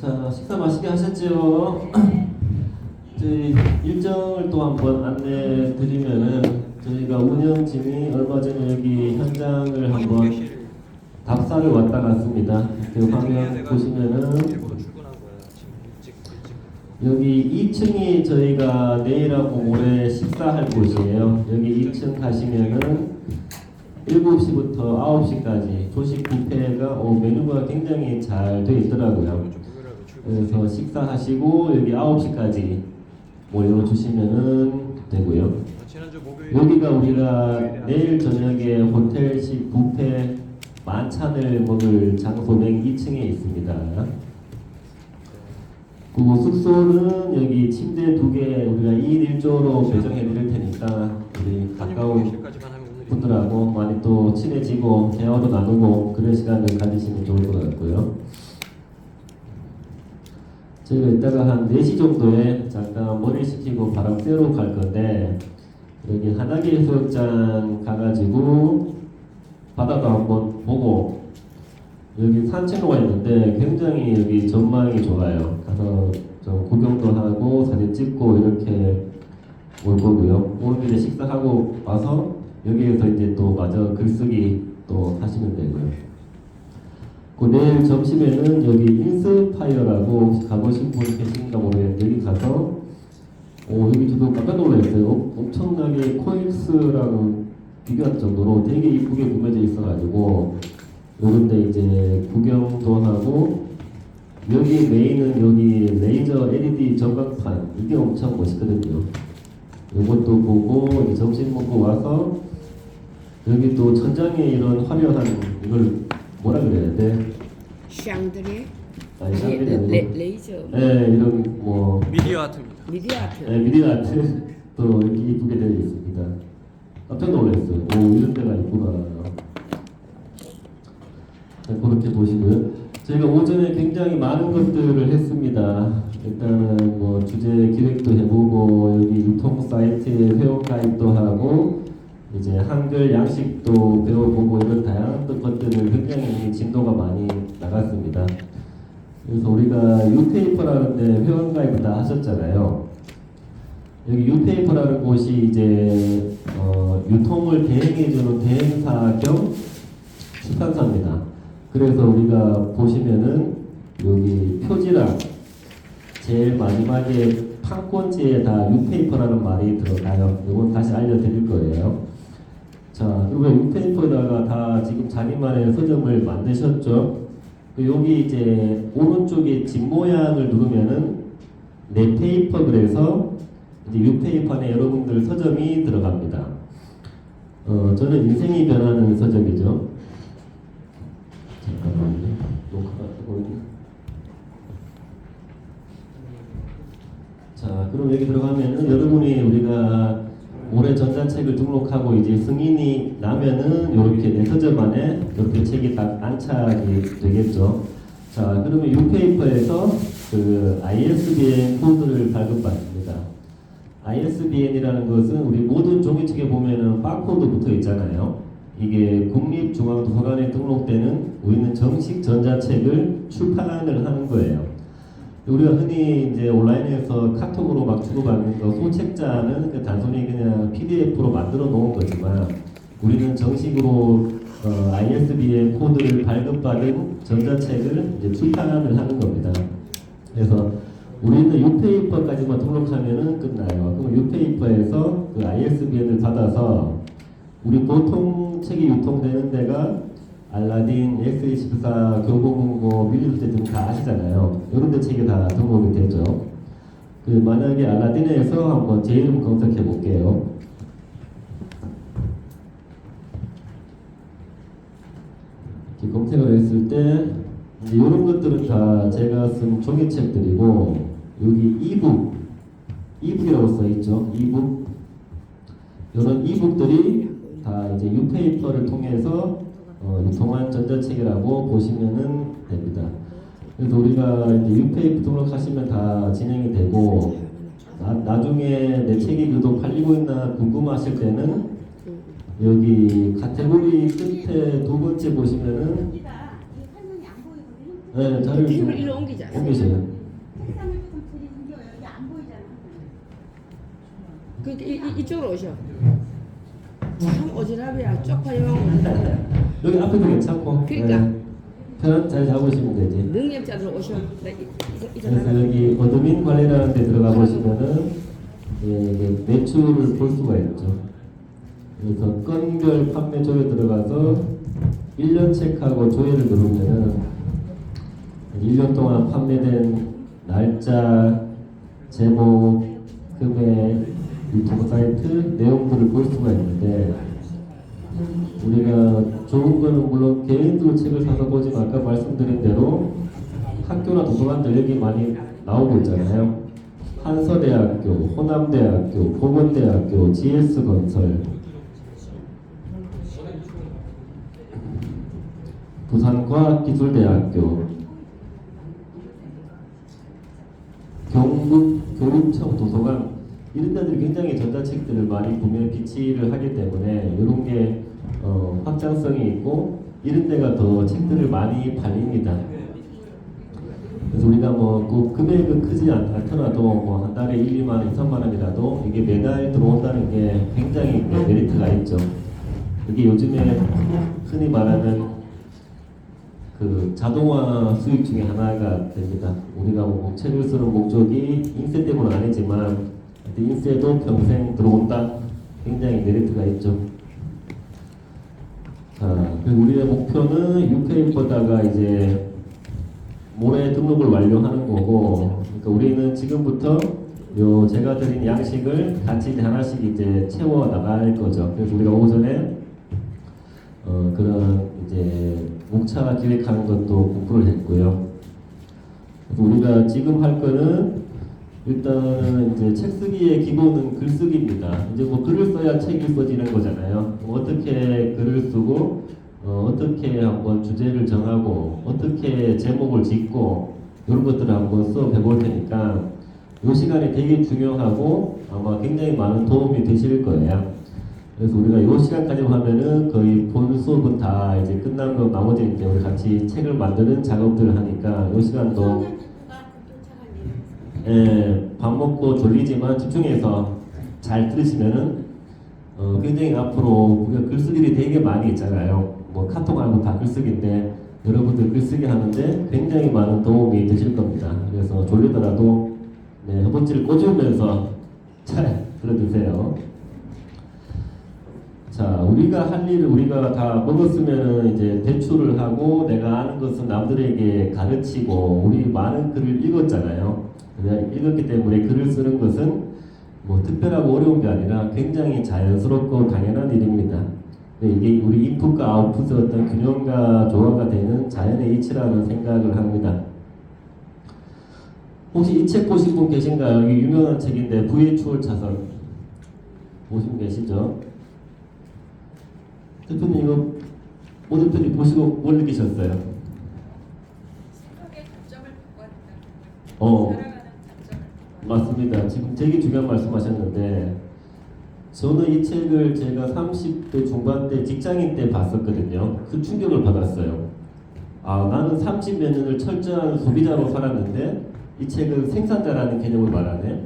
자, 식사 맛있게 하셨죠? 저희 일정을 또 한번 안내 드리면은 저희가 운영진이 얼마 전에 여기 현장을 한번 답사를 왔다 갔습니다. 그 화면 보시면은 여기 2층이 저희가 내일하고 모레 식사할 곳이에요. 여기 2층 가시면은 7시부터 9시까지 조식 뷔페가 메뉴가 굉장히 잘 돼 있더라고요. 그래서 식사하시고 여기 9시까지 모여주시면은 되고요. 여기가 우리가 내일 저녁에 호텔식 뷔페 만찬을 먹을 장소는 2층에 있습니다. 그리고 숙소는 여기 침대 2개 우리가 2인 1조로 배정해 드릴 테니까 우리 가까운 분들하고 많이 또 친해지고 대화도 나누고 그런 시간을 가지시면 좋을 것 같고요. 저희가 이따가 한 4시 정도에 잠깐 머리 식히고 바람 쐬러 갈 건데 여기 한하계 해수욕장 가가지고 바다도 한번 보고 여기 산책로가 있는데 굉장히 여기 전망이 좋아요. 가서 좀 구경도 하고 사진 찍고 이렇게 올 거고요. 오늘 이제 식사하고 와서 여기에서 이제 또 마저 글쓰기 또 하시면 되고요. 그 내일 점심에는 여기 인스파이어라고 혹시 가보신 분 계신가 모르겠는데 여기 가서 여기 저도 깜짝 놀랐어요. 엄청나게 코엑스랑 비교할 정도로 되게 이쁘게 꾸며져 있어가지고 요런데 이제 구경도 하고 여기 메인은 여기 레이저 LED 전광판 이게 엄청 멋있거든요. 요것도 보고 이제 점심 먹고 와서 여기 또 천장에 이런 화려한 이걸 뭐라 그래야 돼? 샹드레? 아니 샹드레 레이저. 네 이런 뭐 미디어 아트입니다. 미디어 아트. 네 미디어 아트 또 이렇게 이쁘게 되어 있습니다. 깜짝 놀랐어요. 오 이런 데가 있구나. 네, 그렇게 보시고요. 저희가 오전에 굉장히 많은 것들을 했습니다. 일단은 뭐 주제 기획도 해보고 여기 유통 사이트에 회원 가입도 하고 이제 한글 양식도 배워보고 이런 다양한 것들을 굉장히 진도가 많이 나갔습니다. 그래서 우리가 유페이퍼라는데 회원 가입을 다 하셨잖아요. 여기 유페이퍼라는 곳이 이제 유통을 대행해주는 대행사 겸 출판사입니다. 그래서 우리가 보시면은 여기 표지랑 제일 마지막에 판권지에 다 유페이퍼라는 말이 들어가요. 이건 다시 알려드릴 거예요. 자, 그리고 유페이퍼에다가 다 지금 자기만의 서점을 만드셨죠. 여기 이제 오른쪽에 집 모양을 누르면은 내 페이퍼 그래서 이제 유페이퍼 안에 여러분들 서점이 들어갑니다. 저는 인생이 변하는 서점이죠. 잠깐만요. 녹화가 되고 있네. 자, 그럼 여기 들어가면은 여러분이 우리가 올해 전자책을 등록하고 이제 승인이 나면은 이렇게 내 서점 안에 이렇게 책이 딱 안착이 되겠죠. 자, 그러면 유페이퍼에서 그 ISBN 코드를 발급받습니다. ISBN이라는 것은 우리 모든 종이책에 보면은 바코드 붙어 있잖아요. 이게 국립중앙도서관에 등록되는 우리는 정식 전자책을 출판을 하는 거예요. 우리가 흔히 이제 온라인에서 카톡으로 막 주고받는 거 소책자는 그 단순히 그냥 PDF로 만들어 놓은 거지만 우리는 정식으로 ISBN 코드를 발급받은 전자책을 이제 출판을 하는 겁니다. 그래서 우리는 유페이퍼까지만 등록하면은 끝나요. 그럼 유페이퍼에서 그 ISBN을 받아서 우리 보통 책이 유통되는 데가 알라딘, X24, 교보문고, 밀리터리 등 다 아시잖아요. 이런 데 책이 다 등록이 되죠. 그 만약에 알라딘에서 한번 제 이름 검색해 볼게요. 이렇게 검색을 했을 때 이런 것들은 다 제가 쓴 종이책들이고 여기 이북이라고 써 있죠. 이북. 이런 이북들이 다 이제 유페이퍼를 통해서 유통한 전자책이라고 보시면은 됩니다. 그래서 우리가 이제 유페이퍼 등록하시면 다 진행이 되고 나중에 내 책이 유독 팔리고 있나 궁금하실 때는 여기 카테고리 끝에 두 번째 보시면은 네, 자리를 좀 테이블 일로 옮기자. 옮기세요. 그 이쪽으로 오셔. 참 오지랖이야. 쪽파요. 여기 앞에도 괜찮고. 그러니까. 네. 편한 자리 잡으시면 되지. 능력자들 오셔. 그래서 여기 어드민 관리라는 데 들어가 보시면은 이게 매출을 볼 수가 있죠. 그래서 건별 판매 조회 들어가서 1년 체크하고 조회를 누르면은 1년 동안 판매된 날짜, 제목, 금액, 유튜브 사이트 내용들을 볼 수가 있는데 우리가 좋은 거는 물론 개인으로 책을 사서 보지만 아까 말씀드린 대로 학교나 도서관들 여기 많이 나오고 있잖아요. 한서대학교, 호남대학교, 보건대학교, GS건설, 부산과학기술대학교, 경북교육청 도서관 이런 데들이 굉장히 전자책들을 많이 구매 비치를 하기 때문에 이런 게 확장성이 있고 이런 데가 더 책들을 많이 팔립니다. 그래서 우리가 뭐그 금액은 크지 않더라도 뭐 한 달에 1, 2만 원, 2, 3만 원이라도 이게 매달 들어온다는 게 굉장히 메리트가 있죠. 이게 요즘에 흔히 말하는 그 자동화 수익 중에 하나가 됩니다. 우리가 뭐 책을 쓰는 목적이 인쇄 때문은 아니지만 인쇄도 평생 들어온다. 굉장히 메리트가 있죠. 자, 그리고 우리의 목표는 UK보다가 이제 모레 등록을 완료하는 거고, 그러니까 우리는 지금부터 요 제가 드린 양식을 같이 이제 하나씩 이제 채워 나갈 거죠. 그래서 우리가 오전에 그런 이제 목차 기획하는 것도 공부를 했고요. 그래서 우리가 지금 할 거는 일단은 이제 책 쓰기의 기본은 글쓰기입니다. 이제 뭐 글을 써야 책이 써지는 거잖아요. 어떻게 글을 쓰고 어떻게 한번 주제를 정하고 어떻게 제목을 짓고 이런 것들을 한번 수업해 볼 테니까 이 시간이 되게 중요하고 아마 굉장히 많은 도움이 되실 거예요. 그래서 우리가 이 시간까지 하면은 거의 본 수업은 다 이제 끝나고 나머지 이제 우리 같이 책을 만드는 작업들을 하니까 이 시간도 밥 먹고 졸리지만 집중해서 잘 들으시면은 굉장히 앞으로 우리가 글쓰기들이 되게 많이 있잖아요. 뭐 카톡하고 다 글쓰기인데 여러분들 글쓰기 하는데 굉장히 많은 도움이 되실 겁니다. 그래서 졸리더라도 허벅지를 꽂으면서 잘 들어주세요. 자, 우리가 할 일을 우리가 다 먹었으면 이제 대출을 하고 내가 아는 것은 남들에게 가르치고 우리 많은 글을 읽었잖아요. 읽었기 때문에 글을 쓰는 것은 뭐 특별하고 어려운 게 아니라 굉장히 자연스럽고 당연한 일입니다. 이게 우리 인풋과 아웃풋의 어떤 균형과 조화가 되는 자연의 이치라는 생각을 합니다. 혹시 이 책 보신 분 계신가요? 이게 유명한 책인데 부의 추월 차선 보신 분 계시죠? 대표님 이거 모든 분이 보시고 뭘 느끼셨어요? 생각의 관점을 바꿔야 된다는 거예요. 맞습니다. 지금 되게 중요한 말씀하셨는데 저는 이 책을 제가 30대 중반 때 직장인 때 봤었거든요. 그 충격을 받았어요. 아, 나는 30몇 년을 철저한 소비자로 살았는데 이 책은 생산자라는 개념을 말하네.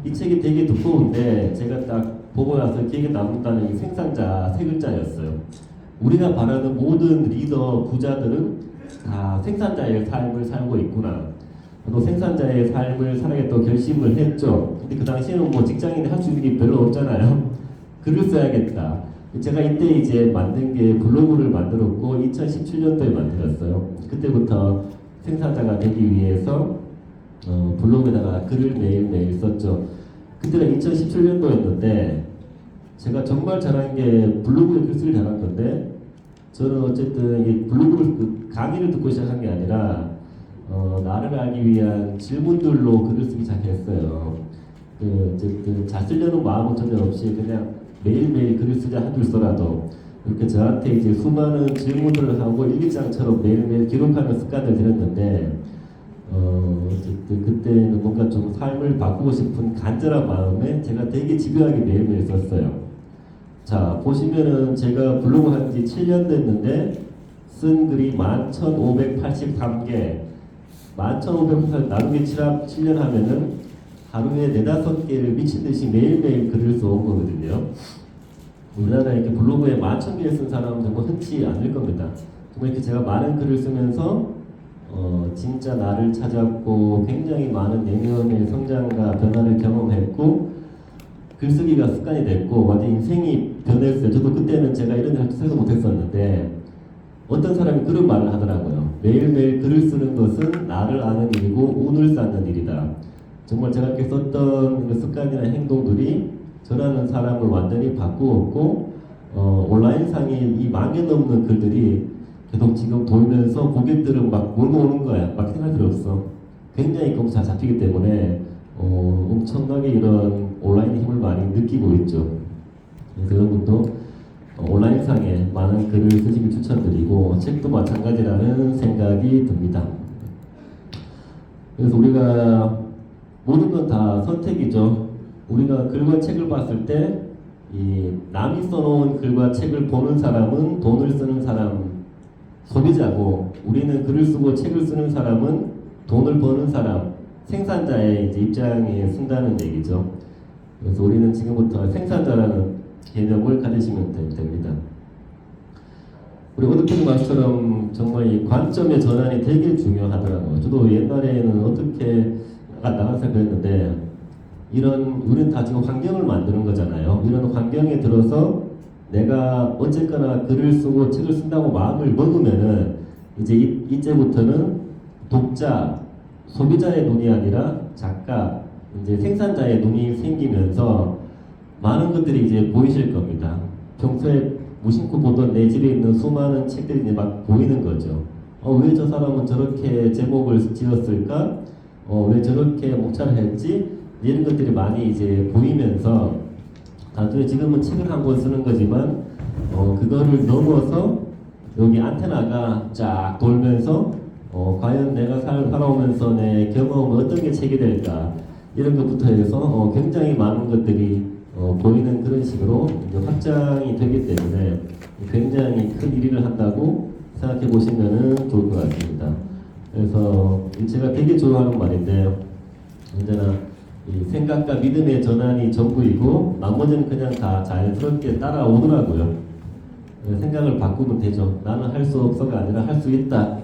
이 책이 되게 두꺼운데 제가 딱 보고 나서 기억에 남는다는 이 생산자 세 글자였어요. 우리가 바라는 모든 리더, 부자들은 다 생산자의 삶을 살고 있구나. 또 생산자의 삶을 살아야겠다고 결심을 했죠. 근데 그 당시에는 뭐 직장인이 할 수 있는 게 별로 없잖아요. 글을 써야겠다. 제가 이때 이제 만든 게 블로그를 만들었고 2017년도에 만들었어요. 그때부터 생산자가 되기 위해서 블로그에다가 글을 매일매일 썼죠. 그때가 2017년도였는데 제가 정말 잘한 게 블로그에 글쓰기 잘한 건데 저는 어쨌든 이 블로그를 강의를 듣고 시작한 게 아니라 나를 알기 위한 질문들로 글을 쓰기 시작했어요. 어쨌든 잘 쓰려는 마음은 전혀 없이 그냥 매일매일 글을 쓰자 한줄 써라도 이렇게 저한테 이제 수많은 질문들을 하고 일기장처럼 매일매일 기록하는 습관을 들였는데 어쨌든 그때는 뭔가 좀 삶을 바꾸고 싶은 간절한 마음에 제가 되게 집요하게 매일매일 썼어요. 자, 보시면은 제가 블로그 한 지 7년 됐는데 쓴 글이 11,583개. 11,583 나누기 7년 하면은 하루에 4-5개를 미친 듯이 매일매일 글을 써온 거거든요. 우리나라에 이렇게 블로그에 11,000개 쓴 사람은 정말 흔치 않을 겁니다. 정말 이렇게 제가 많은 글을 쓰면서 진짜 나를 찾았고 굉장히 많은 내면의 성장과 변화를 경험했고 글쓰기가 습관이 됐고 완전 인생이 변했어요. 저도 그때는 제가 이런 일 생각 못했었는데 어떤 사람이 그런 말을 하더라고요. 매일매일 글을 쓰는 것은 나를 아는 일이고 운을 쌓는 일이다. 정말 제가 이렇게 썼던 습관이나 행동들이 저라는 사람을 완전히 바꾸었고 온라인상에 이 10,000개 넘는 글들이 계속 지금 돌면서 고객들은 막 몰고 오는 거야. 마케팅할 필요 없어. 굉장히 그럼 잘 잡히기 때문에 엄청나게 이런 온라인의 힘을 많이 느끼고 있죠. 그래서 여러분도 온라인상에 많은 글을 쓰시길 추천드리고 책도 마찬가지라는 생각이 듭니다. 그래서 우리가 모든 건 다 선택이죠. 우리가 글과 책을 봤을 때 이 남이 써놓은 글과 책을 보는 사람은 돈을 쓰는 사람 소비자고 우리는 글을 쓰고 책을 쓰는 사람은 돈을 버는 사람 생산자의 이제 입장에 쓴다는 얘기죠. 그래서 우리는 지금부터 생산자라는 개념을 가지시면 됩니다. 우리 오드필 마스처럼 정말 이 관점의 전환이 되게 중요하더라고요. 저도 옛날에는 어떻게 나가서 그랬는데 우리는 다 지금 환경을 만드는 거잖아요. 이런 환경에 들어서 내가 어쨌거나 글을 쓰고 책을 쓴다고 마음을 먹으면은 이제 이제부터는 독자, 소비자의 눈이 아니라 작가, 이제 생산자의 눈이 생기면서 많은 것들이 이제 보이실 겁니다. 평소에 무심코 보던 내 집에 있는 수많은 책들이 이제 막 보이는 거죠. 왜 저 사람은 저렇게 제목을 지었을까? 왜 저렇게 목차를 했지? 이런 것들이 많이 이제 보이면서 단순히 지금은 책을 한 권 쓰는 거지만 그거를 넘어서 여기 안테나가 쫙 돌면서 과연 내가 살아오면서 내 경험은 어떤 게 책이 될까 이런 것부터 해서 굉장히 많은 것들이 보이는 그런 식으로 이제 확장이 되기 때문에 굉장히 큰 일을 한다고 생각해 보시면 좋을 것 같습니다. 그래서 제가 되게 좋아하는 말인데 언제나 이 생각과 믿음의 전환이 전부이고 나머지는 그냥 다 자연스럽게 따라오더라고요. 생각을 바꾸면 되죠. 나는 할 수 없어가 아니라 할 수 있다.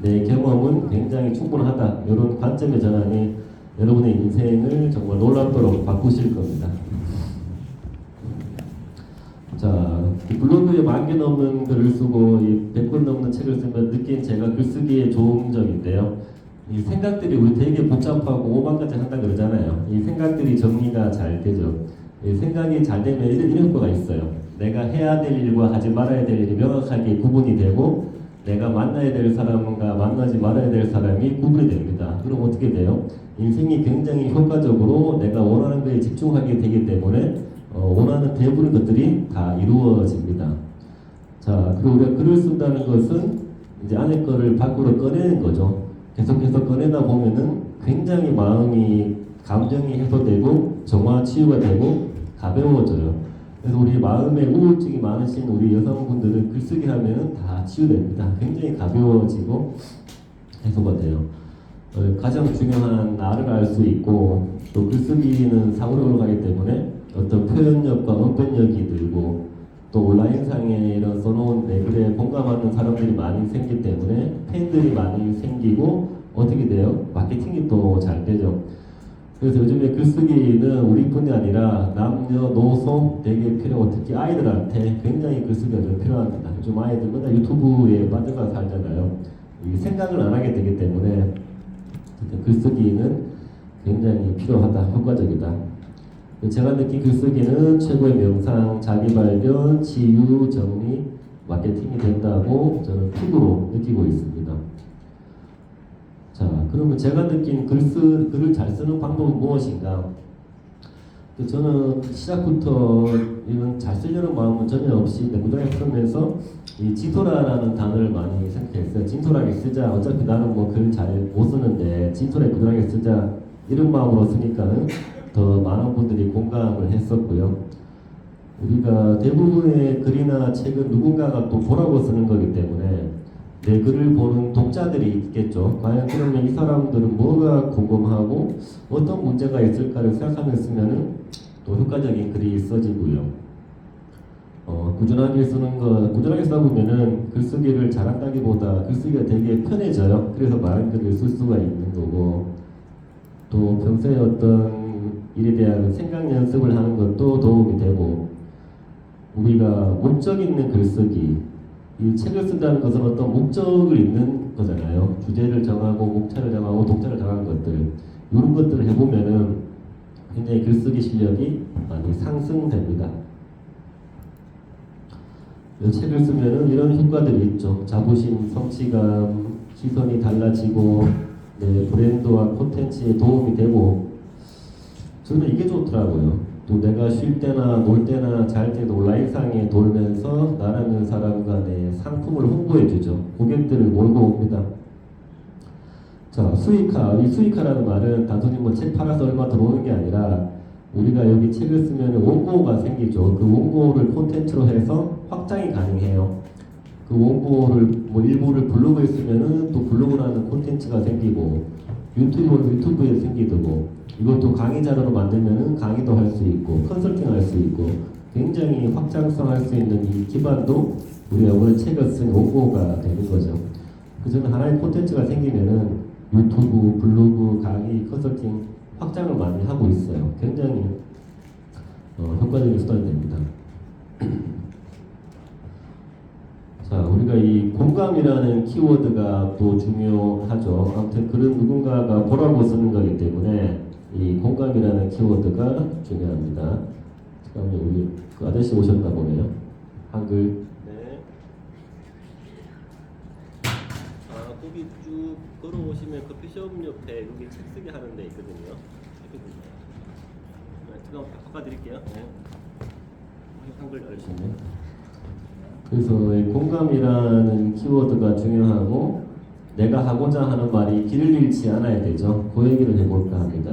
내 경험은 굉장히 충분하다. 이런 관점의 전환이 여러분의 인생을 정말 놀랍도록 바꾸실 겁니다. 자, 블로그에 10,000개 넘는 글을 쓰고 100권 넘는 책을 쓰면 느낀 제가 글쓰기의 좋은 점인데요. 이 생각들이 우리 되게 복잡하고 오만가지 한다 그러잖아요. 이 생각들이 정리가 잘 되죠. 이 생각이 잘 되면 이런 효과가 있어요. 내가 해야 될 일과 하지 말아야 될 일이 명확하게 구분이 되고 내가 만나야 될 사람과 만나지 말아야 될 사람이 구분이 됩니다. 그럼 어떻게 돼요? 인생이 굉장히 효과적으로 내가 원하는 것에 집중하게 되기 때문에 원하는 대부분의 것들이 다 이루어집니다. 자, 그리고 우리가 글을 쓴다는 것은 이제 안에 거를 밖으로 꺼내는 거죠. 계속해서 꺼내다 보면은 굉장히 마음이 감정이 해소되고 정화 치유가 되고 가벼워져요. 그래서 우리 마음에 우울증이 많으신 우리 여성분들은 글쓰기 하면은 다 치유됩니다. 굉장히 가벼워지고 해소가 돼요. 가장 중요한 나를 알 수 있고 또 글쓰기는 사고력으로 가기 때문에 어떤 표현력과 언변력이 늘고 또 온라인상에 이런 써놓은 내 글에 공감하는 사람들이 많이 생기기 때문에 팬들이 많이 생기고 어떻게 돼요? 마케팅이 또 잘 되죠. 그래서 요즘에 글쓰기는 우리뿐이 아니라 남녀노소 되게 필요하고 특히 아이들한테 굉장히 글쓰기가 좀 필요합니다. 요즘 아이들 맨날 유튜브에 빠져가 살잖아요. 이 생각을 안 하게 되기 때문에 글쓰기는 굉장히 필요하다, 효과적이다. 제가 느낀 글쓰기는 최고의 명상, 자기발견, 치유, 정리, 마케팅이 된다고 저는 피부로 느끼고 있습니다. 자, 그러면 제가 느낀 글을 잘 쓰는 방법은 무엇인가? 저는 시작부터 이런 잘 쓰려는 마음은 전혀 없이 무당에 쓰면서 이 진솔하라는 단어를 많이 생각했어요. 진솔하게 쓰자. 어차피 나는 뭐 글 잘 못 쓰는데 진솔하게 부드럽게 쓰자. 이런 마음으로 쓰니까는 더 많은 분들이 공감을 했었고요. 우리가 대부분의 글이나 책은 누군가가 또 보라고 쓰는 거기 때문에 내 글을 보는 독자들이 있겠죠. 과연 그러면 이 사람들은 뭐가 궁금하고 어떤 문제가 있을까를 생각하며 쓰면은 또 효과적인 글이 써지고요. 꾸준하게 쓰는 거, 꾸준하게 쓰다 보면은 글쓰기를 잘한다기보다 글쓰기가 되게 편해져요. 그래서 많은 글을 쓸 수가 있는 거고, 또 평소에 어떤 일에 대한 생각 연습을 하는 것도 도움이 되고, 우리가 목적 있는 글쓰기, 이 책을 쓴다는 것은 어떤 목적을 있는 거잖아요. 주제를 정하고 목차를 정하고 독자를 정하는 것들, 이런 것들을 해보면은 굉장히 글쓰기 실력이 많이 상승됩니다. 이 책을 쓰면은 이런 효과들이 있죠. 자부심, 성취감, 시선이 달라지고, 내 브랜드와 콘텐츠에 도움이 되고, 저는 이게 좋더라고요. 또 내가 쉴 때나 놀 때나 잘 때도 온라인상에 돌면서 나라는 사람과 내 상품을 홍보해주죠. 고객들을 몰고 옵니다. 자, 수익화. 이 수익화라는 말은 단순히 뭐 책 팔아서 얼마 들어오는 게 아니라 우리가 여기 책을 쓰면 원고가 생기죠. 그 원고를 콘텐츠로 해서 확장이 가능해요. 그 원고를 뭐 일부를 블로그에 쓰면은 또 블로그라는 콘텐츠가 생기고 유튜브는 유튜브에 생기고 이것도 강의 자료로 만들면은 강의도 할 수 있고 컨설팅 할 수 있고 굉장히 확장성 할 수 있는 이 기반도 우리가 오늘 책을 쓴 원고가 되는 거죠. 그래서 하나의 콘텐츠가 생기면은 유튜브, 블로그, 강의, 컨설팅 확장을 많이 하고 있어요. 굉장히 효과적인 수단이 됩니다. 자, 우리가 이 공감이라는 키워드가 또 중요하죠. 아무튼 글은 누군가가 보라고 쓰는 거기 때문에 이 공감이라는 키워드가 중요합니다. 잠깐만 우리 그 아저씨 오셨나 보네요. 한글. 네. 거기 쭉 걸어오시면 커피숍 옆에 여기 책 쓰기 하는 데 있거든요. 제가 바꿔드릴게요. 네. 한글 알으시네. 그래서 이 공감이라는 키워드가 중요하고 내가 하고자 하는 말이 길을 잃지 않아야 되죠. 그 얘기를 해볼까 합니다.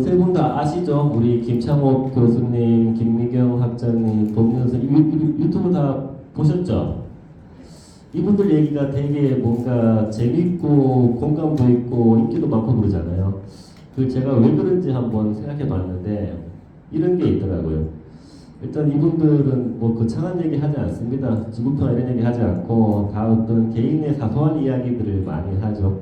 세 분 다 아시죠? 우리 김창옥 교수님, 김미경 학장님, 법률 선생님 유튜브 다 보셨죠? 이분들 얘기가 되게 뭔가 재밌고 공감도 있고 인기도 많고 그러잖아요. 그 제가 왜 그런지 한번 생각해 봤는데 이런 게 있더라고요. 일단 이분들은 뭐 거창한 얘기 하지 않습니다. 지구평 이런 얘기 하지 않고 다 어떤 개인의 사소한 이야기들을 많이 하죠.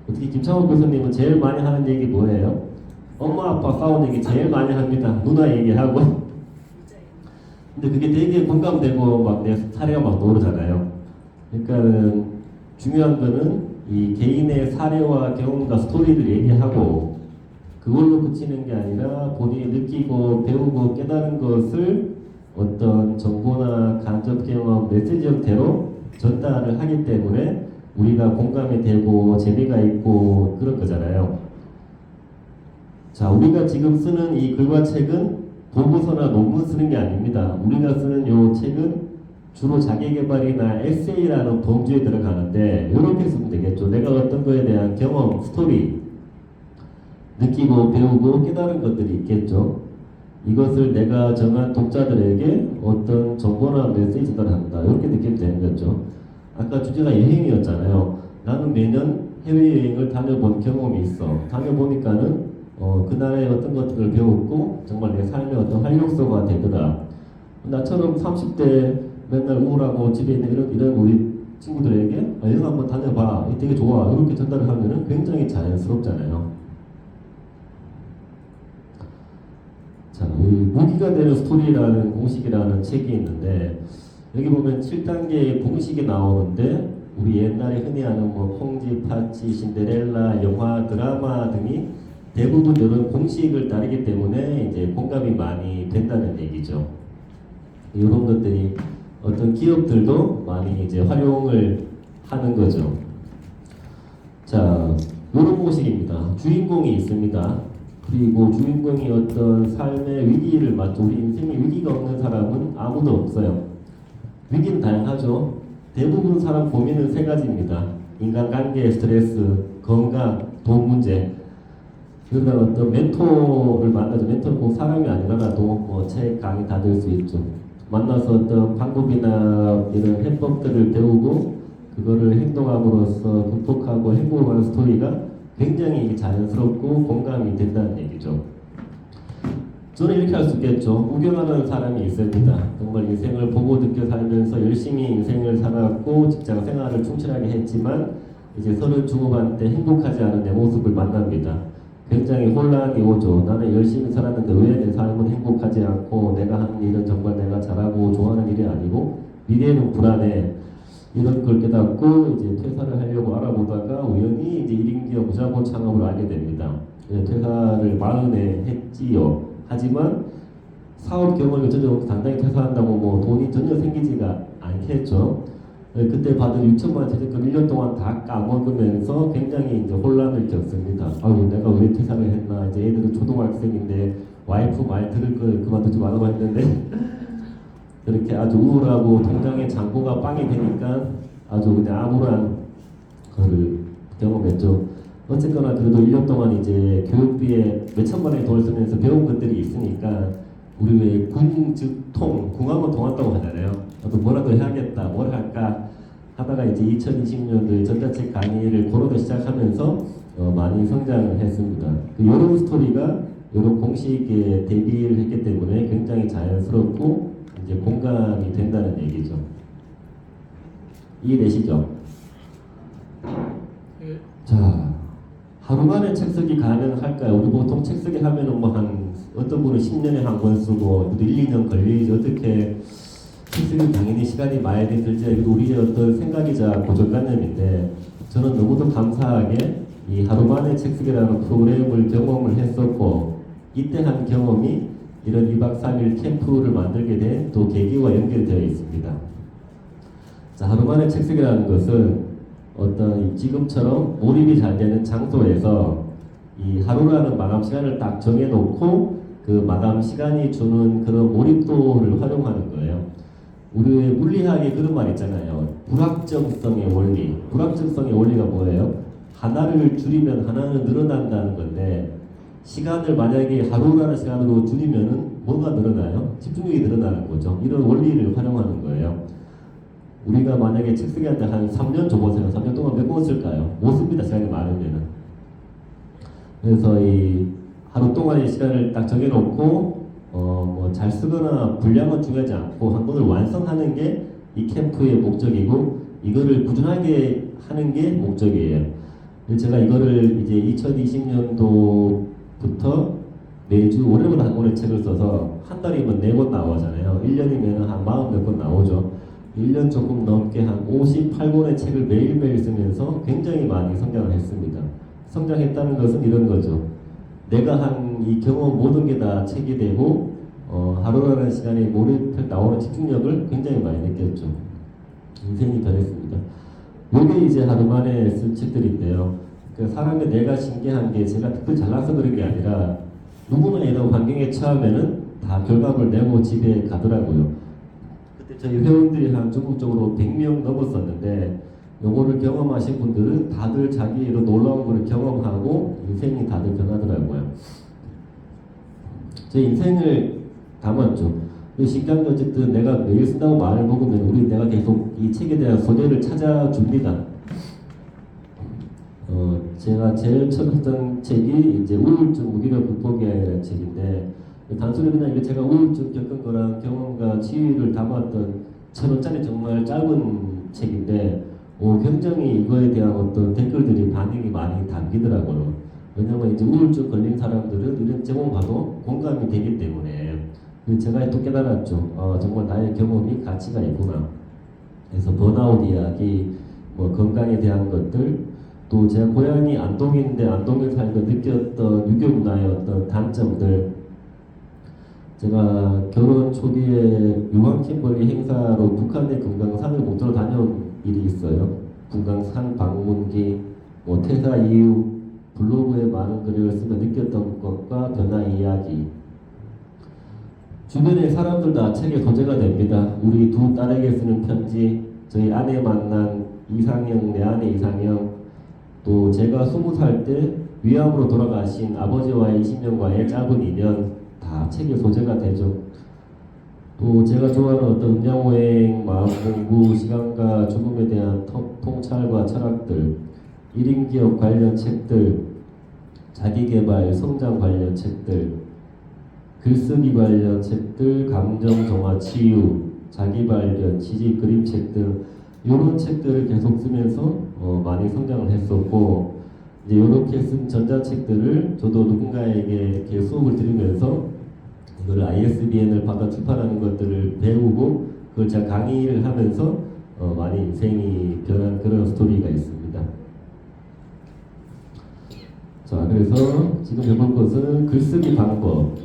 특히 김창호 교수님은 제일 많이 하는 얘기 뭐예요? 엄마 아빠 싸운 얘기 제일 많이 합니다. 누나 얘기하고. 근데 그게 되게 공감되고 막 내 사례가 막 떠오르잖아요. 그러니까 중요한 거는 이 개인의 사례와 경험과 스토리를 얘기하고 그걸로 그치는 게 아니라 본인이 느끼고 배우고 깨달은 것을 어떤 정보나 간접 경험, 메시지 형태로 전달을 하기 때문에 우리가 공감이 되고 재미가 있고 그런 거잖아요. 자, 우리가 지금 쓰는 이 글과 책은 보고서나 논문 쓰는 게 아닙니다. 우리가 쓰는 이 책은 주로 자기개발이나 에세이라는 범주에 들어가는데 이렇게 쓰면 되겠죠. 내가 어떤 거에 대한 경험, 스토리 느끼고 배우고 깨달은 것들이 있겠죠. 이것을 내가 정한 독자들에게 어떤 정보나 메시지 전달한다. 이렇게 느끼면 되는 거죠. 아까 주제가 여행이었잖아요. 나는 매년 해외여행을 다녀본 경험이 있어. 다녀보니까는 그 나라의 어떤 것들을 배웠고 정말 내 삶의 어떤 활력소가 되더라. 나처럼 30대 맨날 우울하고 집에 있는 이런 우리 친구들에게 여행 한번 다녀봐. 되게 좋아. 이렇게 전달을 하면은 굉장히 자연스럽잖아요. 자, 우리 무기가 되는 스토리라는 공식이라는 책이 있는데 여기 보면 7단계의 공식이 나오는데 우리 옛날에 흔히 아는 뭐 콩쥐, 파치, 신데렐라, 영화, 드라마 등이 대부분 이런 공식을 따르기 때문에 이제 공감이 많이 된다는 얘기죠. 이런 것들이 어떤 기업들도 많이 이제 활용을 하는 거죠. 자, 이런 공식입니다. 주인공이 있습니다. 그리고 주인공이 어떤 삶의 위기를 맞죠. 우리 인생에 위기가 없는 사람은 아무도 없어요. 위기는 다양하죠. 대부분 사람 고민은 세 가지입니다. 인간관계, 스트레스, 건강, 돈 문제. 그러다 어떤 멘토를 만나죠. 멘토는 꼭 사람이 아니더라도 뭐 책, 강의 다 될 수 있죠. 만나서 어떤 방법이나 이런 해법들을 배우고 그거를 행동함으로써 극복하고 행복한 스토리가 굉장히 자연스럽고 공감이 된다는 얘기죠. 저는 이렇게 할 수 있겠죠. 우경하는 사람이 있습니다. 정말 인생을 보고 느껴 살면서 열심히 인생을 살았고 직장 생활을 충실하게 했지만 이제 서른 중후반 때 행복하지 않은 내 모습을 만납니다. 굉장히 혼란이 오죠. 나는 열심히 살았는데 왜 내 삶은 행복하지 않고 내가 하는 일은 정말 내가 잘하고 좋아하는 일이 아니고 미래는 불안해. 이런 걸 깨닫고 이제 퇴사를 하려고 알아보다가 우연히 이제 1인 기업 무자본 창업을 알게 됩니다. 퇴사를 40에 했지요. 하지만 사업 경험을 전혀 당장에 퇴사한다고 뭐 돈이 전혀 생기지가 않겠죠. 그때 받은 6천만 원 퇴직금 1년 동안 다 까먹으면서 굉장히 이제 혼란을 겪습니다. 아이고 내가 왜 퇴사를 했나. 이제 애들은 초등학생인데 와이프 말 들을 걸 그만두지 말라고 했는데 이렇게 아주 우울하고 통장에 잔고가 빵이 되니까 아주 그냥 암울한 거를 경험했죠. 어쨌거나 그래도 1년 동안 이제 교육비에 몇천만 원의 돈을 쓰면서 배운 것들이 있으니까 우리 왜 궁즉통, 궁하면 통한다고 하잖아요. 또 뭐라도 해야겠다, 뭘 할까 하다가 이제 2020년도에 전자책 강의를 고로도 시작하면서 많이 성장을 했습니다. 이런 스토리가 이런 공식에 데뷔를 했기 때문에 굉장히 자연스럽고 이제 공감이 된다는 얘기죠. 이해되시죠? 자, 하루 만에 책 쓰기 가능할까요? 우리 보통 책 쓰기 하면은 뭐 한 어떤 분은 10년에 한 권 쓰고 또 1, 2년 걸리지 어떻게 책 쓰기 당연히 시간이 많이 들지. 우리의 어떤 생각이자 고정관념인데 저는 너무도 감사하게 이 하루 만에 책 쓰기라는 프로그램을 경험을 했었고 이때 한 경험이 이런 2박 3일 캠프를 만들게 된 또 계기와 연결되어 있습니다. 자, 하루 만에 책 쓰기라는 것은 어떤 지금처럼 몰입이 잘 되는 장소에서 이 하루라는 마감 시간을 딱 정해놓고 그 마감 시간이 주는 그런 몰입도를 활용하는 거예요. 우리 물리학에 그런 말 있잖아요. 불확정성의 원리. 불확정성의 원리가 뭐예요? 하나를 줄이면 하나는 늘어난다는 건데 시간을 만약에 하루라는 시간으로 줄이면은 뭐가 늘어나요? 집중력이 늘어나는 거죠. 이런 원리를 활용하는 거예요. 우리가 만약에 책 쓰기한테 한 3년 줘보세요. 3년 동안 몇 권 쓸까요? 못 씁니다. 시간이 많으면은. 그래서 이 하루 동안의 시간을 딱 정해놓고 뭐 잘 쓰거나 분량은 중요하지 않고 한 권을 완성하는 게 이 캠프의 목적이고 이거를 꾸준하게 하는 게 목적이에요. 제가 이거를 이제 2020년도부터 매주 올해보다 한 권의 책을 써서 한 달이면 4권 나오잖아요. 1년이면 한 40몇 권 나오죠. 1년 조금 넘게 한 58권의 책을 매일매일 쓰면서 굉장히 많이 성장을 했습니다. 성장했다는 것은 이런 거죠. 내가 한 이 경험 모든 게 다 책이 되고 하루라는 시간에 몰입해 나오는 집중력을 굉장히 많이 느꼈죠. 인생이 변했습니다. 이게 이제 하루 만에 쓴 책들인데요. 그러니까 사람의 내가 신기한 게 제가 특별히 잘나서 그런 게 아니라 누구나 이런 환경에 처하면은 다 결과물 내고 집에 가더라고요. 그때 저희 회원들이 한 전국적으로 100명 넘었었는데 요거를 경험하신 분들은 다들 자기 이런 놀라운 걸 경험하고 인생이 다들 변하더라고요. 제 인생을 담았죠. 신기한 게 어쨌든 내가 매일 쓴다고 말을 먹으면 내가 계속 이 책에 대한 소재를 찾아줍니다. 제가 제일 처음 했던 책이 이제 우울증 무기력 극복이라는 책인데 단순히 그냥 이게 제가 우울증 겪은 거랑 경험과 치유를 담았던 1,000원짜리 정말 짧은 책인데 굉장히 이거에 대한 어떤 댓글들이 반응이 많이 담기더라고요. 왜냐면 이제 우울증 걸린 사람들은 이런 제목 봐도 공감이 되기 때문에 제가 또 깨달았죠. 정말 나의 경험이 가치가 있구나. 그래서 번아웃 이야기, 뭐 건강에 대한 것들, 또 제가 고향이 안동인데 안동에 살면서 느꼈던 유교 문화의 어떤 단점들. 제가 결혼 초기에 유황킴벌리 행사로 북한의 금강산을 공짜로 다녀온 일이 있어요. 금강산 방문기, 뭐 퇴사 이후 블로그에 많은 글을 쓰며 느꼈던 것과 변화 이야기. 주변의 사람들 다 책의 소재가 됩니다. 우리 두 딸에게 쓰는 편지, 저희 아내 만난 이상형, 내 아내 이상형, 또 제가 20살 때 위암으로 돌아가신 아버지와의 20년과의 짧은 인연, 다 책의 소재가 되죠. 또 제가 좋아하는 어떤 음양오행, 마음 공부, 시간과 죽음에 대한 통찰과 철학들, 1인 기업 관련 책들, 자기개발, 성장 관련 책들, 글쓰기 관련 책들, 감정 정화, 치유, 자기 발견, 지식, 그림책 등 이런 책들을 계속 쓰면서 많이 성장을 했었고, 이제 이렇게 쓴 전자책들을 저도 누군가에게 이렇게 수업을 들으면서 이걸 ISBN을 받아 출판하는 것들을 배우고 그걸 제가 강의를 하면서 많이 인생이 변한 그런 스토리가 있습니다. 자, 그래서 지금 해볼 것은 글쓰기 방법,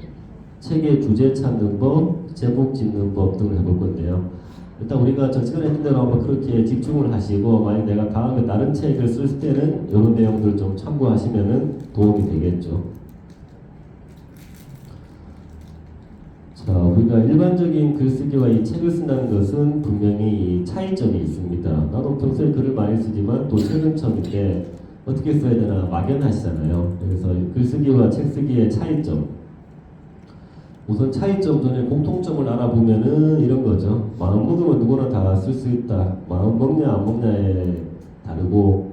책의 주제 찾는 법, 제목 짓는 법 등을 해볼 건데요. 일단 우리가 저 시간에 했던 대로 한번 그렇게 집중을 하시고, 만약 내가 다음에 다른 책을 쓸 때는 이런 내용들 좀 참고하시면 도움이 되겠죠. 자, 우리가 일반적인 글쓰기와 이 책을 쓴다는 것은 분명히 차이점이 있습니다. 나도 평소에 글을 많이 쓰지만 또 책은 처음인데 어떻게 써야 되나 막연하시잖아요. 그래서 글쓰기와 책쓰기의 차이점, 우선 차이점 전에 공통점을 알아보면은 이런 거죠. 마음 먹으면 누구나 다 쓸 수 있다. 마음 먹냐 안 먹냐에 다르고,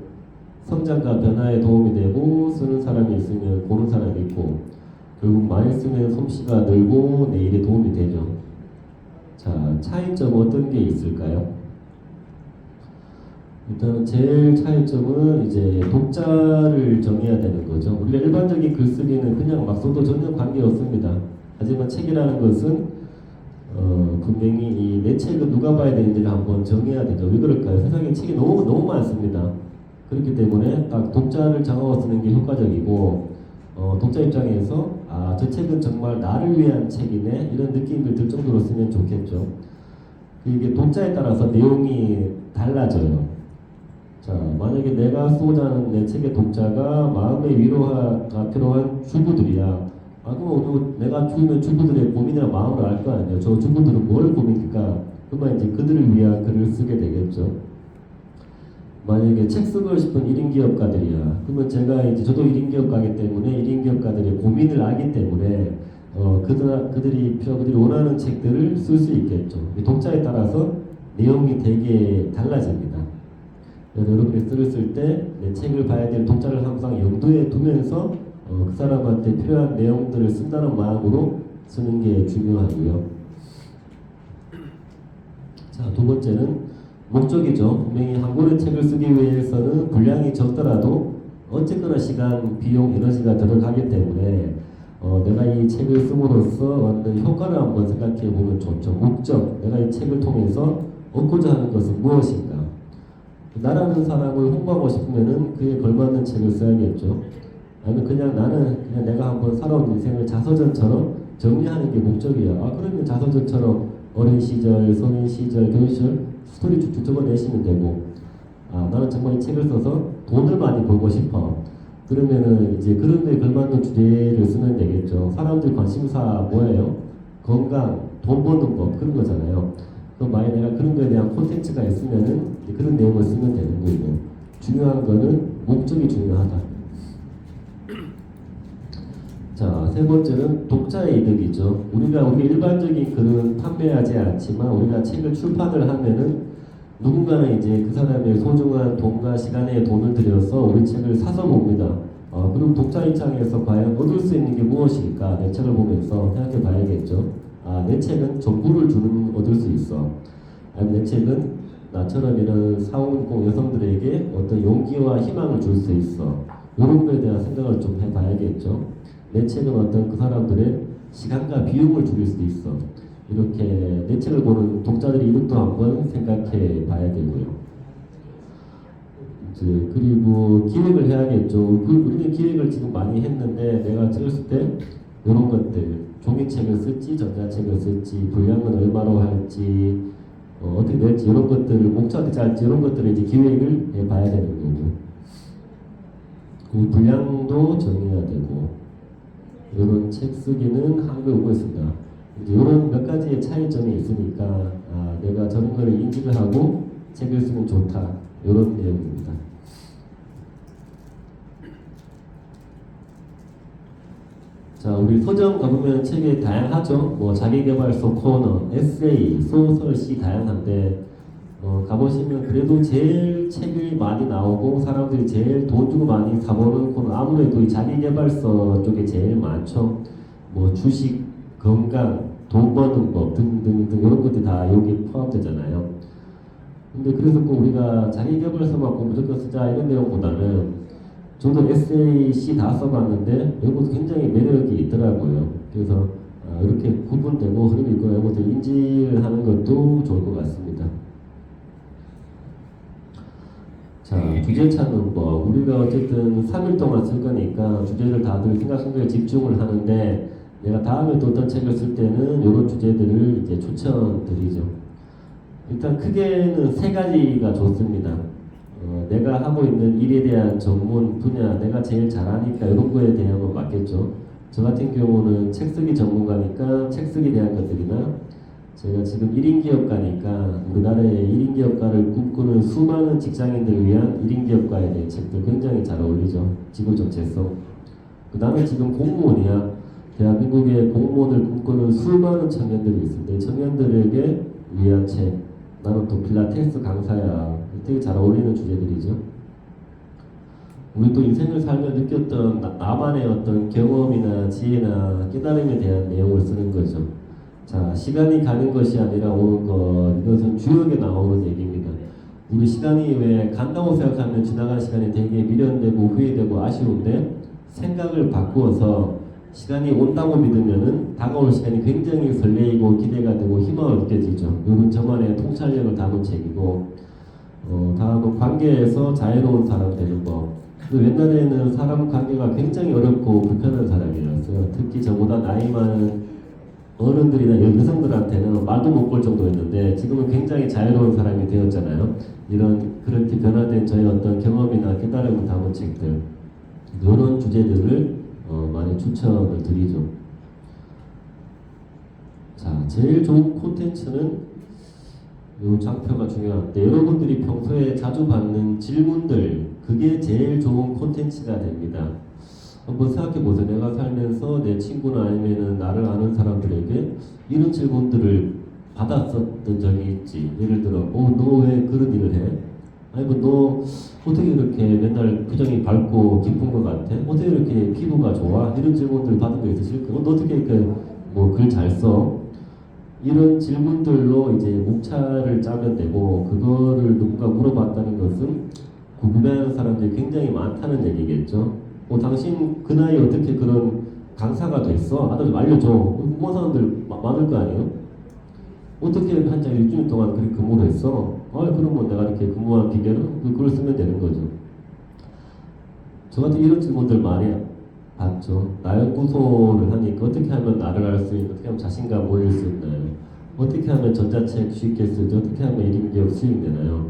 성장과 변화에 도움이 되고, 쓰는 사람이 있으면 보는 사람이 있고, 결국 많이 쓰면 솜씨가 늘고 내 일에 도움이 되죠. 자, 차이점 어떤 게 있을까요? 일단 제일 차이점은 이제 독자를 정해야 되는 거죠. 우리가 일반적인 글쓰기는 그냥 막 써도 전혀 관계 없습니다. 하지만 책이라는 것은 분명히 이 내 책은 누가 봐야 되는지를 한번 정해야 되죠. 왜 그럴까요? 세상에 책이 너무 많습니다. 그렇기 때문에 딱 독자를 정하고 쓰는 게 효과적이고, 독자 입장에서 저 책은 정말 나를 위한 책이네 이런 느낌을 들 정도로 쓰면 좋겠죠. 이게 독자에 따라서 내용이 달라져요. 자, 만약에 내가 쓰고자 하는 내 책의 독자가 마음의 위로가 필요한 주부들이야. 그럼 내가 죽으면 주부들의 고민이나 마음을 알 거 아니에요. 저 주부들은 뭘 고민일까? 그러면 이제 그들을 위한 글을 쓰게 되겠죠. 만약에 책 쓰고 싶은 1인 기업가들이야. 그러면 저도 1인 기업가이기 때문에 1인 기업가들의 고민을 알기 때문에 그들이 원하는 책들을 쓸 수 있겠죠. 독자에 따라서 내용이 되게 달라집니다. 그래서 여러분이 글을 쓸 때 내 책을 봐야 될 독자를 항상 염두에 두면서 그 사람한테 필요한 내용들을 쓴다는 마음으로 쓰는 게 중요하고요. 자, 두 번째는 목적이죠. 분명히 한 권의 책을 쓰기 위해서는 분량이 적더라도 어쨌거나 시간, 비용, 에너지가 들어가기 때문에 내가 이 책을 씀으로써 얻는 효과를 한번 생각해 보면 좋죠. 목적, 내가 이 책을 통해서 얻고자 하는 것은 무엇인가? 나라는 사람을 홍보하고 싶으면은 그에 걸맞는 책을 써야겠죠. 아니면 그냥 내가 한번 살아온 인생을 자서전처럼 정리하는 게 목적이야. 그러면 자서전처럼 어린 시절, 성인 시절, 교육 시절 스토리 쭉쭉 적어내시면 되고, 나는 정말 이 책을 써서 돈을 많이 벌고 싶어. 그러면은 이제 그런 데 걸맞는 주제를 쓰면 되겠죠. 사람들 관심사 뭐예요? 건강, 돈 버는 법, 그런 거잖아요. 그럼 만약 내가 그런 거에 대한 콘텐츠가 있으면은 그런 내용을 쓰면 되는 거고, 중요한 거는 목적이 중요하다. 자, 세 번째는 독자의 이득이죠. 우리가 일반적인 글은 판매하지 않지만 우리가 책을 출판을 하면은 누군가는 이제 그 사람의 소중한 돈과 시간에 돈을 들여서 우리 책을 사서 봅니다. 그럼 독자 입장에서 과연 얻을 수 있는 게 무엇일까? 내 책을 보면서 생각해 봐야겠죠. 내 책은 정보를 얻을 수 있어. 아니면 내 책은 나처럼 이런 4060 여성들에게 어떤 용기와 희망을 줄 수 있어. 이런 거에 대한 생각을 좀 해봐야겠죠. 내 책은 어떤 그 사람들의 시간과 비용을 줄일 수도 있어. 이렇게 내 책을 보는 독자들의 이득도 한번 생각해 봐야 되고요. 그리고 기획을 해야겠죠. 우리는 기획을 지금 많이 했는데 내가 찍었을 때 이런 것들, 종이책을 쓸지 전자책을 쓸지 분량은 얼마로 할지 어떻게 될지 이런 것들을 목차도 짤지 이런 것들을 이제 기획을 해봐야 되는 거고, 그 분량도 정해야 되고, 이런 책 쓰기는 한글 오고 있습니다. 이제 이런 몇 가지의 차이점이 있으니까 내가 저런 거를 인지를 하고 책을 쓰면 좋다, 이런 내용입니다. 자, 우리 서점 가보면 책이 다양하죠. 뭐 자기계발서 코너, 에세이, 소설, 시 다양한데 가보시면 그래도 제일 책이 많이 나오고 사람들이 제일 돈 주고 많이 사보는 코너 아무래도 이 자기계발서 쪽에 제일 많죠. 뭐 주식, 건강, 돈 버는 법 등등등 이런 것들이 다 여기 포함되잖아요. 근데 그래서 꼭 우리가 자기계발서만 꼭 무조건 쓰자 이런 내용보다는 저도 에세이, 시 다 써봤는데 이것도 굉장히 매력이 있더라고요. 그래서 이렇게 구분되고 흐름이 있고 이것도 인지를 하는 것도 좋을 것 같습니다. 자, 주제차는 뭐 우리가 어쨌든 3일 동안 쓸 거니까 주제를 다들 생각한 거에 집중을 하는데 내가 다음에 또 어떤 책을 쓸 때는 이런 주제들을 이제 추천드리죠. 일단 크게는 3가지가 좋습니다. 내가 하고 있는 일에 대한 전문 분야, 내가 제일 잘하니까 이런 거에 대한 맞겠죠. 저 같은 경우는 책 쓰기 전문가니까 책 쓰기에 대한 것들이나 제가 지금 1인 기업가니까 우리나라의 1인 기업가를 꿈꾸는 수많은 직장인들을 위한 1인 기업가에 대한 책들 굉장히 잘 어울리죠. 지구 정체성. 그 다음에 지금 공무원이야. 대한민국의 공무원을 꿈꾸는 수많은 청년들이 있습니다. 청년들에게 위한 책. 나는 또 필라테스 강사야. 되게 잘 어울리는 주제들이죠. 우리 또 인생을 살며 느꼈던 나만의 어떤 경험이나 지혜나 깨달음에 대한 내용을 쓰는 거죠. 자, 시간이 가는 것이 아니라 오는 것. 이것은 주역에 나오는 얘기입니다. 우리 시간이 왜 간다고 생각하면 지나간 시간이 되게 미련되고 후회되고 아쉬운데 생각을 바꾸어서 시간이 온다고 믿으면은 다가올 시간이 굉장히 설레이고 기대가 되고 희망을 느껴지죠. 이건 저만의 통찰력을 담은 책이고 다음은 관계에서 자유로운 사람 되는 법. 옛날에는 사람 관계가 굉장히 어렵고 불편한 사람이었어요. 특히 저보다 나이 많은 어른들이나 여성들한테는 말도 못 걸 정도였는데 지금은 굉장히 자유로운 사람이 되었잖아요. 그렇게 변화된 저의 어떤 경험이나 깨달음을 담은 책들 이런 주제들을 많이 추천을 드리죠. 자, 제일 좋은 콘텐츠는 이 장표가 중요한데 여러분들이 평소에 자주 받는 질문들 그게 제일 좋은 콘텐츠가 됩니다. 한번 생각해 보세요. 내가 살면서 내 친구나 아니면은 나를 아는 사람들에게 이런 질문들을 받았었던 적이 있지. 예를 들어, 너 왜 그런 일을 해? 아니면 너 어떻게 이렇게 맨날 표정이 밝고 기쁜 것 같아? 어떻게 이렇게 피부가 좋아? 이런 질문들 받은 거 있으실까요? 너 어떻게 이렇게 글 잘 써? 이런 질문들로 이제 목차를 짜면 되고 그거를 누군가 물어봤다는 것은 궁금해하는 사람들이 굉장히 많다는 얘기겠죠. 당신 그 나이에 어떻게 그런 강사가 됐어? 나도 좀 알려줘. 궁금한 사람들 많을 거 아니에요? 어떻게 한장 일주일 동안 그렇게 근무를 했어? 그러면 내가 이렇게 근무한 비결은 그걸 쓰면 되는 거죠. 저 같은 이런 질문들 많이 봤죠. 나 연구소를 하니까 어떻게 하면 나를 알 수 있는, 어떻게 하면 자신감 모일 수 있나요? 어떻게 하면 전자책 쉽게 쓰죠? 어떻게 하면 1인 기업 수익 내나요?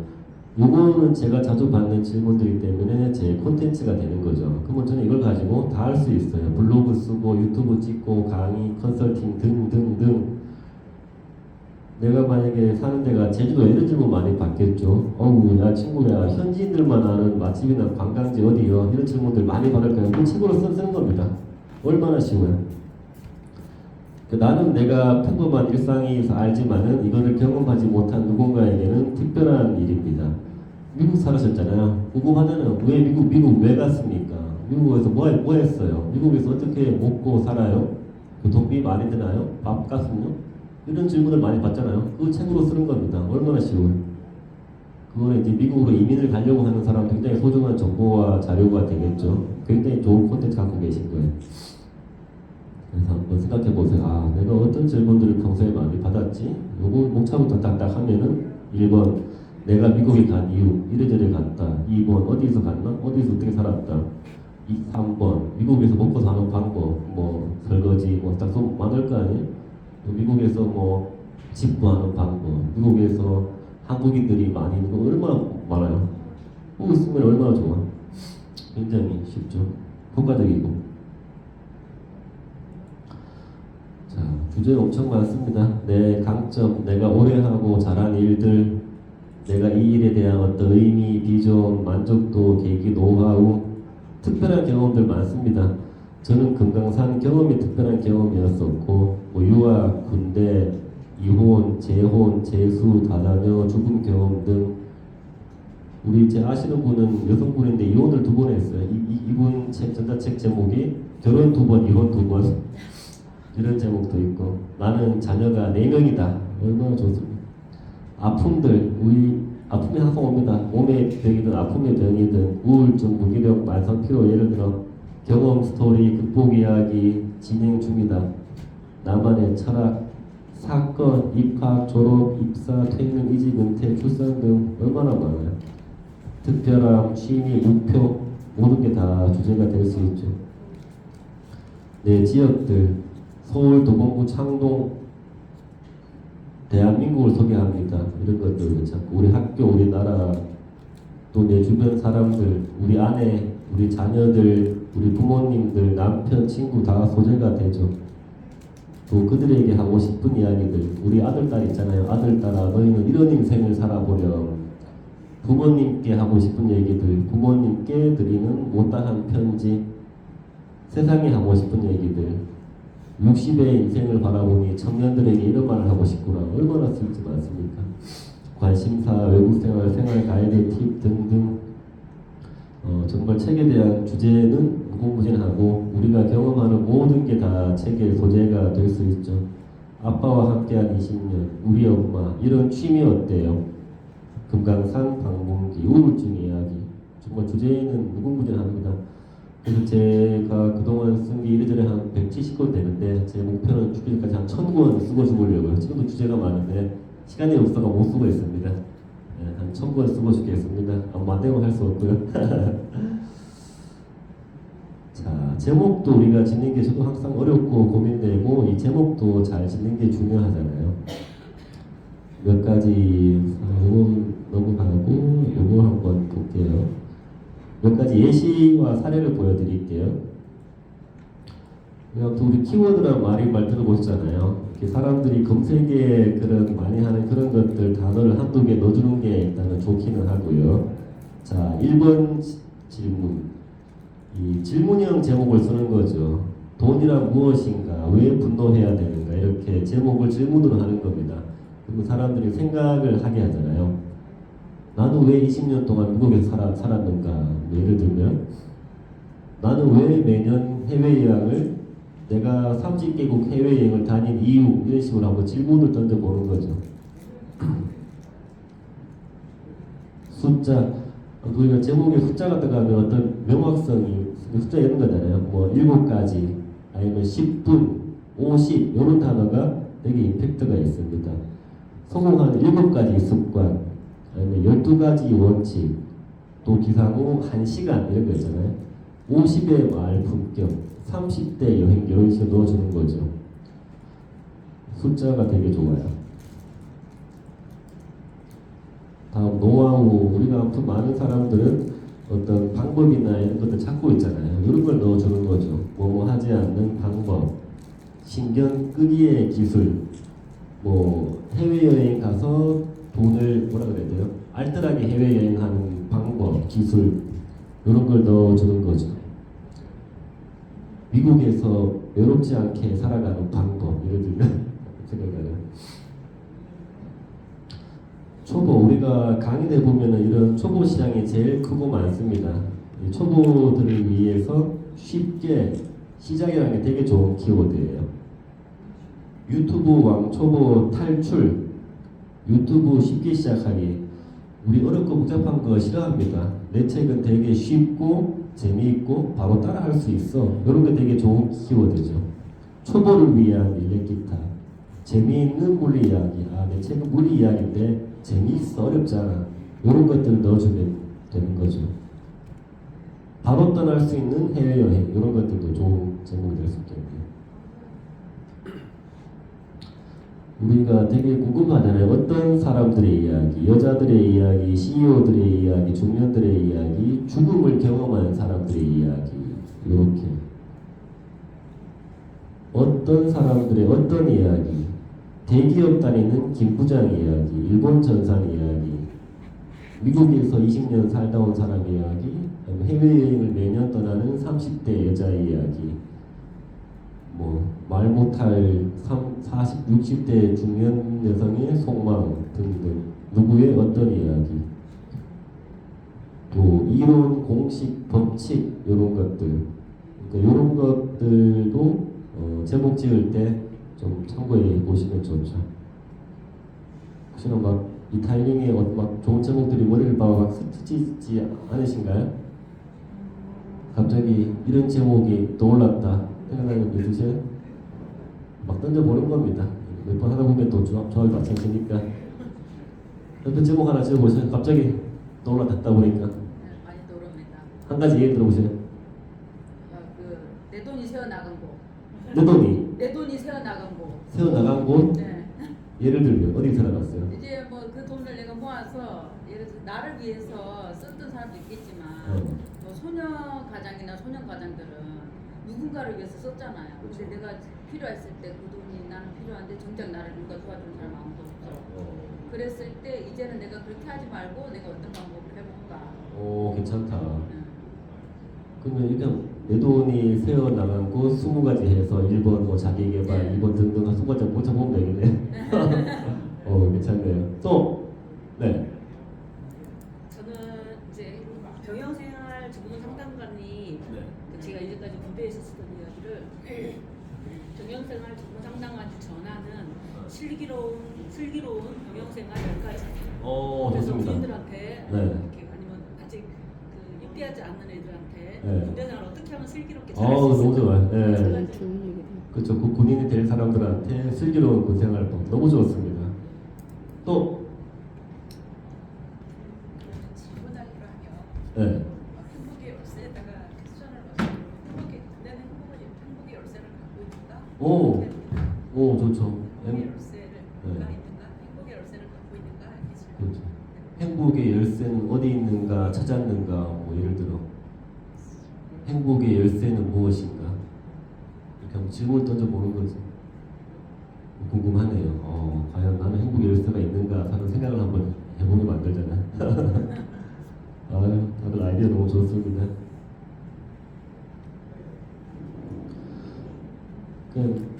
요거는 제가 자주 받는 질문들이기 때문에 제 콘텐츠가 되는 거죠. 그러면 저는 이걸 가지고 다 할 수 있어요. 블로그 쓰고 유튜브 찍고 강의, 컨설팅 등등등. 내가 만약에 사는 데가 제주도 이런 질문 많이 받겠죠. 야 친구야 현지인들만 아는 맛집이나 관광지 어디요? 이런 질문들 많이 받을까요? 그 책으로 쓰는 겁니다. 얼마나 쉬워요. 나는 내가 평범한 일상에서 알지만은 이거를 경험하지 못한 누군가에게는 특별한 일입니다. 미국 살으셨잖아요. 궁금하잖아요. 왜 미국 왜 갔습니까? 미국에서 뭐 했어요? 미국에서 어떻게 먹고 살아요? 교통비 많이 드나요? 밥값은요? 이런 질문을 많이 받잖아요. 그 책으로 쓰는 겁니다. 얼마나 쉬워요. 그거는 이제 미국으로 이민을 가려고 하는 사람 굉장히 소중한 정보와 자료가 되겠죠. 굉장히 좋은 콘텐츠 갖고 계신 거예요. 그래서 한번 생각해 보세요. 내가 어떤 질문들을 평소에 많이 받았지? 요거 목차부터 딱딱 하면은 1번 내가 미국에 간 이유 이래저래 갔다. 2번 어디서 갔나? 어디서 어떻게 살았다. 3번 미국에서 먹고 사는 방법 뭐 설거지 딱 많을 거 아니에요? 미국에서 집 구하는 방법, 미국에서 한국인들이 많이 있는 거 얼마나 많아요. 보고 있으면 얼마나 좋아. 굉장히 쉽죠. 효과적이고. 자, 주제 엄청 많습니다. 내 강점, 내가 오래 하고 잘한 일들, 내가 이 일에 대한 어떤 의미, 비전, 만족도, 계기, 노하우, 특별한 경험들 많습니다. 저는 금강산 경험이 특별한 경험이었었고 뭐 유학, 군대, 이혼, 재혼, 재수, 다자녀, 죽음 경험 등 우리 제 아시는 분은 여성분인데 이혼을 2번 했어요. 이분 전자책 제목이 결혼 2번, 이혼 2번 이런 제목도 있고 나는 자녀가 4명이다. 얼마나 좋습니까? 아픔들 우리 아픔이 항상 옵니다. 몸의 병이든 아픔의 병이든 우울증, 무기력, 만성피로 예를 들어 경험 스토리, 극복 이야기 진행 중이다. 나만의 철학, 사건, 입학, 졸업, 입사, 퇴근, 이직, 은퇴, 출산 등 얼마나 많아요. 특별함, 취미, 목표 모든 게 다 주제가 될 수 있죠. 내 지역들 서울, 도봉구, 창동 대한민국을 소개합니다. 이런 것들 자꾸 우리 학교, 우리나라 또 내 주변 사람들, 우리 아내, 우리 자녀들, 우리 부모님들, 남편, 친구 다 소재가 되죠. 또 그들에게 하고 싶은 이야기들 우리 아들, 딸 있잖아요. 아들, 딸아 너희는 이런 인생을 살아보렴. 부모님께 하고 싶은 얘기들 부모님께 드리는 못다한 편지 세상에 하고 싶은 얘기들 60의 인생을 바라보니 청년들에게 이런 말을 하고 싶구나. 얼마나 쓸지 많습니까? 관심사, 외국생활, 생활 가이드 팁 등등 정말 책에 대한 주제는 무궁무진하고 우리가 경험하는 모든 게 다 책의 소재가 될 수 있죠. 아빠와 함께한 20년, 우리 엄마 이런 취미 어때요? 금강산 방문기, 우울증 이야기 정말 주제는 무궁무진합니다. 그래서 제가 그동안 쓴 게 이래저래 한 170권 되는데 제 목표는 죽기까지 한 1000권 쓰고 죽으려고요. 지금도 주제가 많은데 시간이 없어서 못 쓰고 있습니다. 네, 한 1000권 쓰고 죽겠습니다. 안 되면 할 수 없고요. 자, 제목도 우리가 짓는 게 저도 항상 어렵고 고민되고 이 제목도 잘 짓는 게 중요하잖아요. 몇 가지 요거 넘어가고 요거 한번 볼게요. 몇 가지 예시와 사례를 보여드릴게요. 아무튼 우리 키워드란 말 들어보셨잖아요. 이렇게 사람들이 검색에 그런 많이 하는 그런 것들 단어를 한두 개 넣어주는 게 일단은 좋기는 하고요. 자, 1번 질문. 이 질문형 제목을 쓰는 거죠. 돈이란 무엇인가? 왜 분노해야 되는가? 이렇게 제목을 질문으로 하는 겁니다. 그리고 사람들이 생각을 하게 하잖아요. 나는 왜 20년 동안 미국에서 살았는가? 예를 들면 나는 왜 매년 해외여행을 내가 30개국 해외여행을 다닌 이유 이런 식으로 한번 질문을 던져보는 거죠. 숫자 우리가 제목에 숫자가 들어가면 어떤 명확성이 숫자 이런 거잖아요. 뭐 7가지 아니면 10분 50 이런 단어가 되게 임팩트가 있습니다. 성공하는 7가지 습관 아니면 12가지 원칙 또 기상 후 1시간 이런 거 있잖아요. 50의 말 품격 30대 여행 이런 식으로 넣어주는 거죠. 숫자가 되게 좋아요. 다음 노하우 우리가 아무튼 많은 사람들은 어떤 방법이나 이런 것들 찾고 있잖아요. 이런 걸 넣어주는 거죠. 뭐뭐 하지 않는 방법 신경 끄기의 기술 뭐 해외여행 가서 돈을 뭐라 그래야 돼요? 알뜰하게 해외여행하는 방법 기술 이런 걸 넣어주는 거죠. 미국에서 외롭지 않게 살아가는 방법 예를 들면 생각나요. 초보 우리가 강의대 보면은 이런 초보 시장이 제일 크고 많습니다. 이 초보들을 위해서 쉽게 시작이라는 게 되게 좋은 키워드예요. 유튜브 왕초보 탈출 유튜브 쉽게 시작하기 우리 어렵고 복잡한 거 싫어합니다. 내 책은 되게 쉽고 재미있고 바로 따라할 수 있어. 이런 게 되게 좋은 키워드죠. 초보를 위한 일렉기타 재미있는 물리 이야기 내 책은 물리 이야기인데 재미있어 어렵지 않아. 이런 것들을 넣어주면 되는 거죠. 바로 떠날 수 있는 해외여행 이런 것들도 좋은 제목이 될 수 있겠네요. 우리가 되게 궁금하잖아요. 어떤 사람들의 이야기, 여자들의 이야기, CEO들의 이야기, 중년들의 이야기, 죽음을 경험한 사람들의 이야기 이렇게 어떤 사람들의 어떤 이야기 대기업 다니는 김 부장 이야기, 일본 전산 이야기, 미국에서 20년 살다 온 사람 이야기, 해외여행을 매년 떠나는 30대 여자 이야기 뭐 말 못할 40, 60대 중년 여성의 속마음 등등 누구의 어떤 이야기 또 이론, 공식, 법칙 이런 것들 그러니까 이런 것들도 제목 지을 때 좀 참고해 보시면 좋죠. 혹시나 막 이 타이밍에 막 좋은 제목들이 머리를 막 스치지 않으신가요? 갑자기 이런 제목이 떠올랐다 생각나는 거 있으세요? 막 던져보는 겁니다. 몇 번 하다 보면 또 조합이 맞춰지니까 옆에 제목 하나 지어보세요. 갑자기 떠올랐다 보니까 네, 많이 떠오릅니다. 한 가지 얘기 들어보세요. 내 돈이 새어나간 곳. 내 내 돈이 새어나간 곳. 세워나간 곳 네. 예를 들면 어디 살아갔어요? 이제 뭐 그 돈을 내가 모아서 예를 들어 나를 위해서 썼던 사람도 있겠지만 뭐 소녀 가장이나 소년 가장들은 누군가를 위해서 썼잖아요. 근데 내가 필요했을 때 그 돈이 나는 필요한데 정작 나를 누가 도와주는 사람 아무도 없어. 그랬을 때 이제는 내가 그렇게 하지 말고 내가 어떤 방법을 해볼까. 오 괜찮다. 네. 그러면 일단 내 돈이 새어나간 곳 20가지 해서 1번 뭐 자기개발, 2번 등등 한 20가지 꽂아보면 되겠네. 괜찮네요. 또 네. 저는 이제 병영생활 전문 상담관이 그 제가 이제까지 군대에서 쓰던 이야기를 병영생활 전문 상담관한테 전하는 슬기로운 병영생활 10가지. 그래서 좋습니다. 군인들한테 네. 이렇게 아니면 아직 그 입대하지 않는 애들한테 네. 군대생활 어떻게 하면 슬기롭게 잘할 수 너무 있을까? 좋아요. 세 네. 가지. 좋은 얘기다. 그렇죠. 그 군인이 될 사람들한테 슬기로운 그 생활법 너무 좋습니다. 또 질문하기로 하면 네. 행복의 열쇠에다가 캡션을 넣어서 내는 행복의 열쇠를 갖고 있는가? 오 좋죠. 행복의 열쇠를 네. 누가 있는가? 행복의 열쇠를 갖고 있는가? 이렇게 질문. 그렇죠. 행복의 열쇠는 어디 있는가 찾았는가 뭐 예를 들어 행복의 열쇠는 무엇인가 이렇게 한번 질문을 던져보는 거지. 궁금하네요. 과연 나는 행복의 열쇠가 있는가 하는 생각을 한번 해보게 만들잖아요. 아유, 다들 아이디어 너무 좋습니다.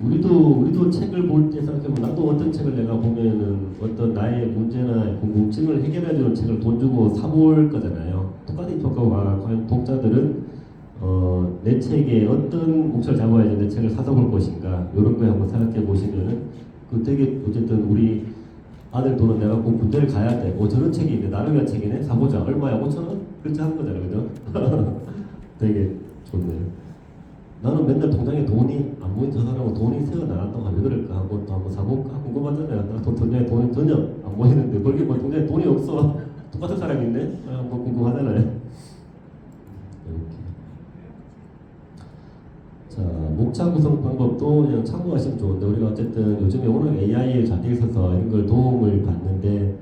우리도 책을 볼 때 생각해보면 나도 어떤 책을 내가 보면은 어떤 나의 문제나 궁금증을 해결해주는 책을 돈 주고 사볼 거잖아요. 똑같이 평가와 과연 독자들은 내 책에 어떤 목표를 잡아야지 내 책을 사서 볼 것인가 이런 거에 한번 생각해 보시면은 그 되게 어쨌든 우리 아들 돈은 내가 꼭 군대를 가야 돼. 저런 책이 있네. 나를 위한 책이네. 사보자. 얼마야? 5,000원? 그렇게 하는 거잖아요. 그죠? 되게 좋네요. 나는 맨날 통장에 돈이 안 보인 저 사람은 돈이 새어나갔다고 하면 왜 그럴까 하고 또 한번 사볼까 궁금하잖아요. 나 통장에 돈이 전혀 안 보이는데 거기 뭐 통장에 돈이 없어. 똑같은 사람인데 뭐 궁금하잖아요. 이렇게. 자, 목차 구성 방법도 그냥 참고하시면 좋은데 우리가 어쨌든 요즘에 워낙 AI에 잘 돼 있어서 이런 걸 도움을 받는데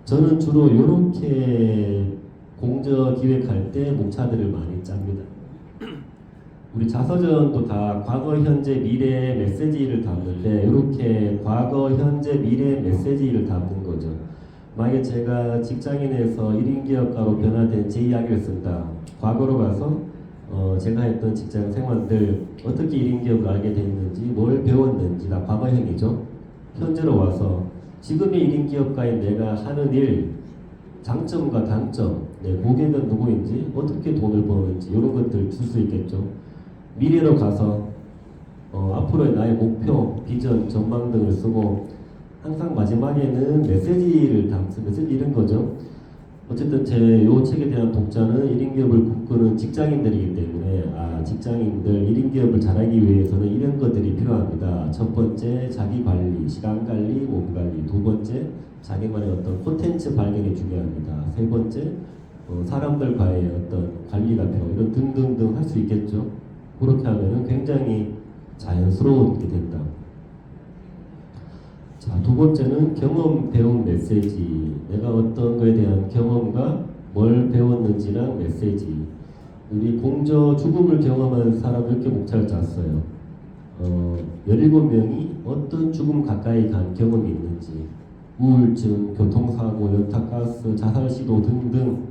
저는 주로 이렇게 공저 기획할 때 목차들을 많이 짭니다. 우리 자서전도 다 과거, 현재, 미래의 메시지를 담는데 이렇게 과거, 현재, 미래의 메시지를 담는 거죠. 만약에 제가 직장인에서 1인 기업가로 변화된 제 이야기를 쓴다. 과거로 가서 제가 했던 직장 생활들 어떻게 1인 기업을 알게 됐는지 뭘 배웠는지 다 과거형이죠. 현재로 와서 지금의 1인 기업가인 내가 하는 일 장점과 단점 내 고객은 누구인지 어떻게 돈을 버는지 이런 것들 줄 수 있겠죠. 미래로 가서 앞으로의 나의 목표, 비전, 전망 등을 쓰고 항상 마지막에는 메시지를 담는 메시지 이런 거죠. 어쨌든 제 요 책에 대한 독자는 1인 기업을 꿈꾸는 직장인들이기 때문에 직장인들 1인 기업을 잘하기 위해서는 이런 것들이 필요합니다. 첫 번째 자기 관리, 시간 관리, 몸 관리. 두 번째 자기만의 어떤 콘텐츠 발견이 중요합니다. 세 번째 사람들과의 어떤 관리가 필요 이런 등등등 할 수 있겠죠. 그렇게 하면은 굉장히 자연스러운 게 된다. 자, 두 번째는 경험 배운 메시지. 내가 어떤 거에 대한 경험과 뭘 배웠는지랑 메시지. 우리 공저 죽음을 경험한 사람 이렇게 목차를 짰어요. 17명이 어떤 죽음 가까이 간 경험이 있는지. 우울증, 교통사고, 연탄가스, 자살 시도 등등.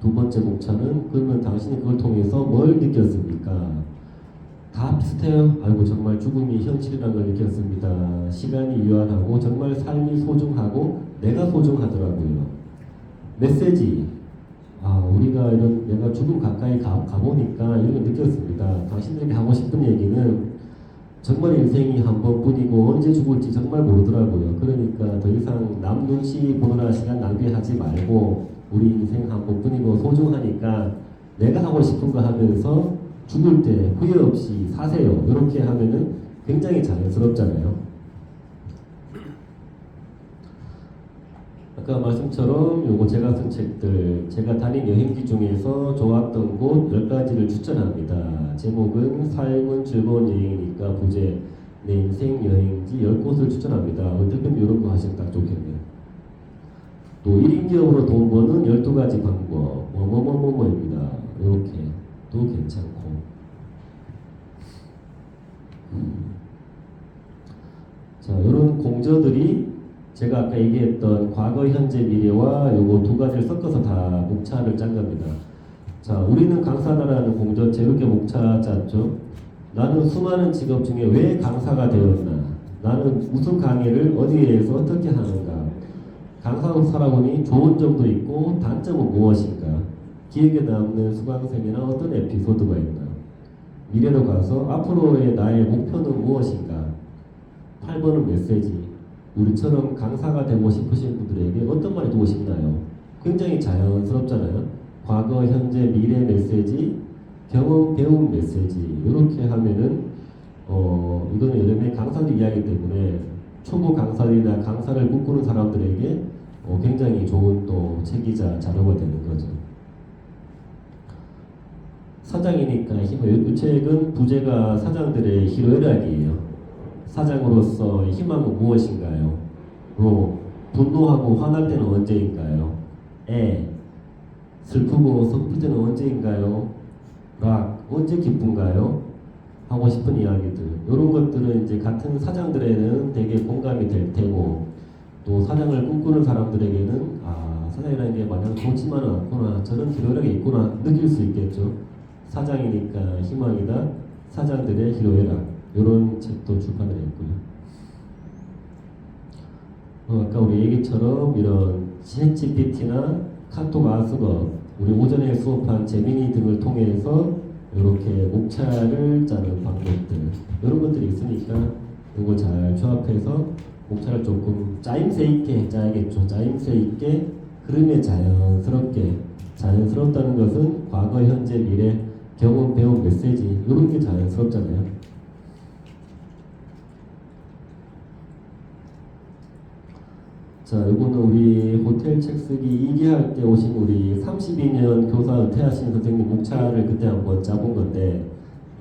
두 번째 목차는 그러면 당신이 그걸 통해서 뭘 느꼈습니까? 다 비슷해요. 아이고 정말 죽음이 현실이라는 걸 느꼈습니다. 시간이 유한하고 정말 삶이 소중하고 내가 소중하더라고요. 메시지. 우리가 이런 내가 죽음 가까이 가보니까 이런 걸 느꼈습니다. 당신들에게 하고 싶은 얘기는 정말 인생이 한 번뿐이고 언제 죽을지 정말 모르더라고요. 그러니까 더 이상 남 눈치 보느라 시간 낭비하지 말고 우리 인생 한 번뿐이고 소중하니까 내가 하고 싶은 거 하면서 죽을 때 후회 없이 사세요. 이렇게 하면은 굉장히 자연스럽잖아요. 아까 말씀처럼 요거 제가 쓴 책들, 제가 다닌 여행지 중에서 좋았던 곳 10가지를 추천합니다. 제목은 삶은 즐거운 여행이니까 부제 내 인생 여행지 10곳을 추천합니다. 어떻게 이런 거 하시면 딱 좋겠네요. 또 1인 기업으로 돈 버는 12가지 방법 뭐뭐뭐뭐입니다. 이렇게 도 괜찮고 자, 이런 공저들이 제가 아까 얘기했던 과거, 현재, 미래와 요거 두 가지를 섞어서 다 목차를 짠 겁니다. 자, 우리는 강사다라는 공저체 이렇게 목차 짰죠. 나는 수많은 직업 중에 왜 강사가 되었나? 나는 무슨 강의를 어디에서 어떻게 하는가? 강사로 살아보니 좋은 점도 있고 단점은 무엇인가? 기억에 남는 수강생이나 어떤 에피소드가 있나? 미래로 가서 앞으로의 나의 목표는 무엇인가? 8번은 메시지. 우리처럼 강사가 되고 싶으신 분들에게 어떤 말이 되고 싶나요? 굉장히 자연스럽잖아요. 과거, 현재, 미래 메시지, 경험, 배움 메시지 이렇게 하면은 이거는 여름에 강사들 이야기 때문에 초보 강사들이나 강사를 꿈꾸는 사람들에게 굉장히 좋은 또 책이자 자료가 되는 거죠. 사장이니까 이 책은 부제가 사장들의 희로애락이에요. 사장으로서 희망은 무엇인가요? 분노하고 화날 때는 언제인가요? 슬프고 슬플 때는 언제인가요? 언제 기쁜가요? 하고 싶은 이야기들 이런 것들은 이제 같은 사장들에는 되게 공감이 될 테고 또 사장을 꿈꾸는 사람들에게는 사장이라는 게 마냥 좋지만은 않구나 저런 희로애락이 있구나 느낄 수 있겠죠. 사장이니까 희망이다. 사장들의 희로애락 이런 책도 출판을 했고요. 아까 우리 얘기처럼 이런 챗GPT나 카톡 아스거 우리 오전에 수업한 제미니 등을 통해서 이렇게 목차를 짜는 방법들 이런 것들이 있으니까 이거 잘 조합해서 목차를 조금 짜임새 있게 짜야겠죠. 짜임새 있게 흐름에 자연스럽게 자연스럽다는 것은 과거, 현재, 미래, 경험, 배움, 메시지 이런 게 자연스럽잖아요. 자, 이거는 우리 호텔 책 쓰기 2기 할 때 오신 우리 32년 교사 은퇴하신 선생님 목차를 그때 한번 짜본 건데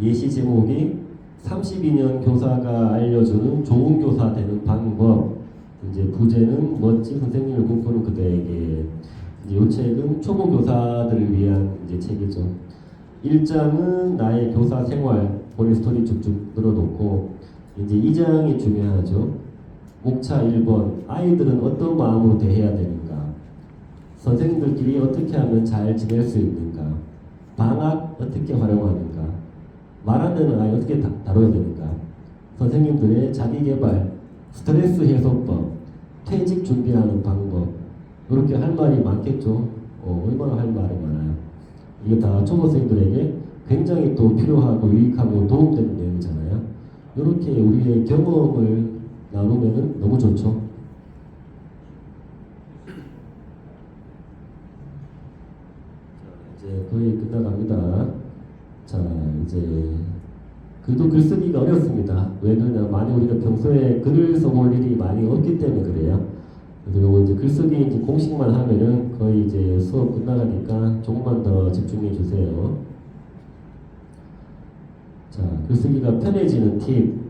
예시 제목이 32년 교사가 알려주는 좋은 교사 되는 방법. 이제 부제는 멋진 선생님을 꿈꾸는 그대에게. 이제 이 책은 초보 교사들을 위한 이제 책이죠. 1장은 나의 교사 생활 본인 스토리 쭉쭉 늘어놓고 이제 2장이 중요하죠. 목차 1번 아이들은 어떤 마음으로 대해야 되는가? 선생님들끼리 어떻게 하면 잘 지낼 수 있는가? 방학 어떻게 활용하는가? 말 안 되는 아이 어떻게 다뤄야 되는가? 선생님들의 자기개발, 스트레스 해소법, 퇴직 준비하는 방법 이렇게 할 말이 많겠죠. 얼마나 할 말이 많아요. 이게 다 초보생들에게 굉장히 또 필요하고 유익하고 도움되는 내용이잖아요. 이렇게 우리의 경험을 나누면은 너무 좋죠. 이제 거의 끝나갑니다. 자, 이제 그래도 글쓰기가 어렵습니다. 왜 그러냐? 많이 우리가 평소에 글을 써볼 일이 많이 없기 때문에 그래요. 그리고 이제 글쓰기 이제 공식만 하면은 거의 이제 수업 끝나가니까 조금만 더 집중해 주세요. 자, 글쓰기가 편해지는 팁.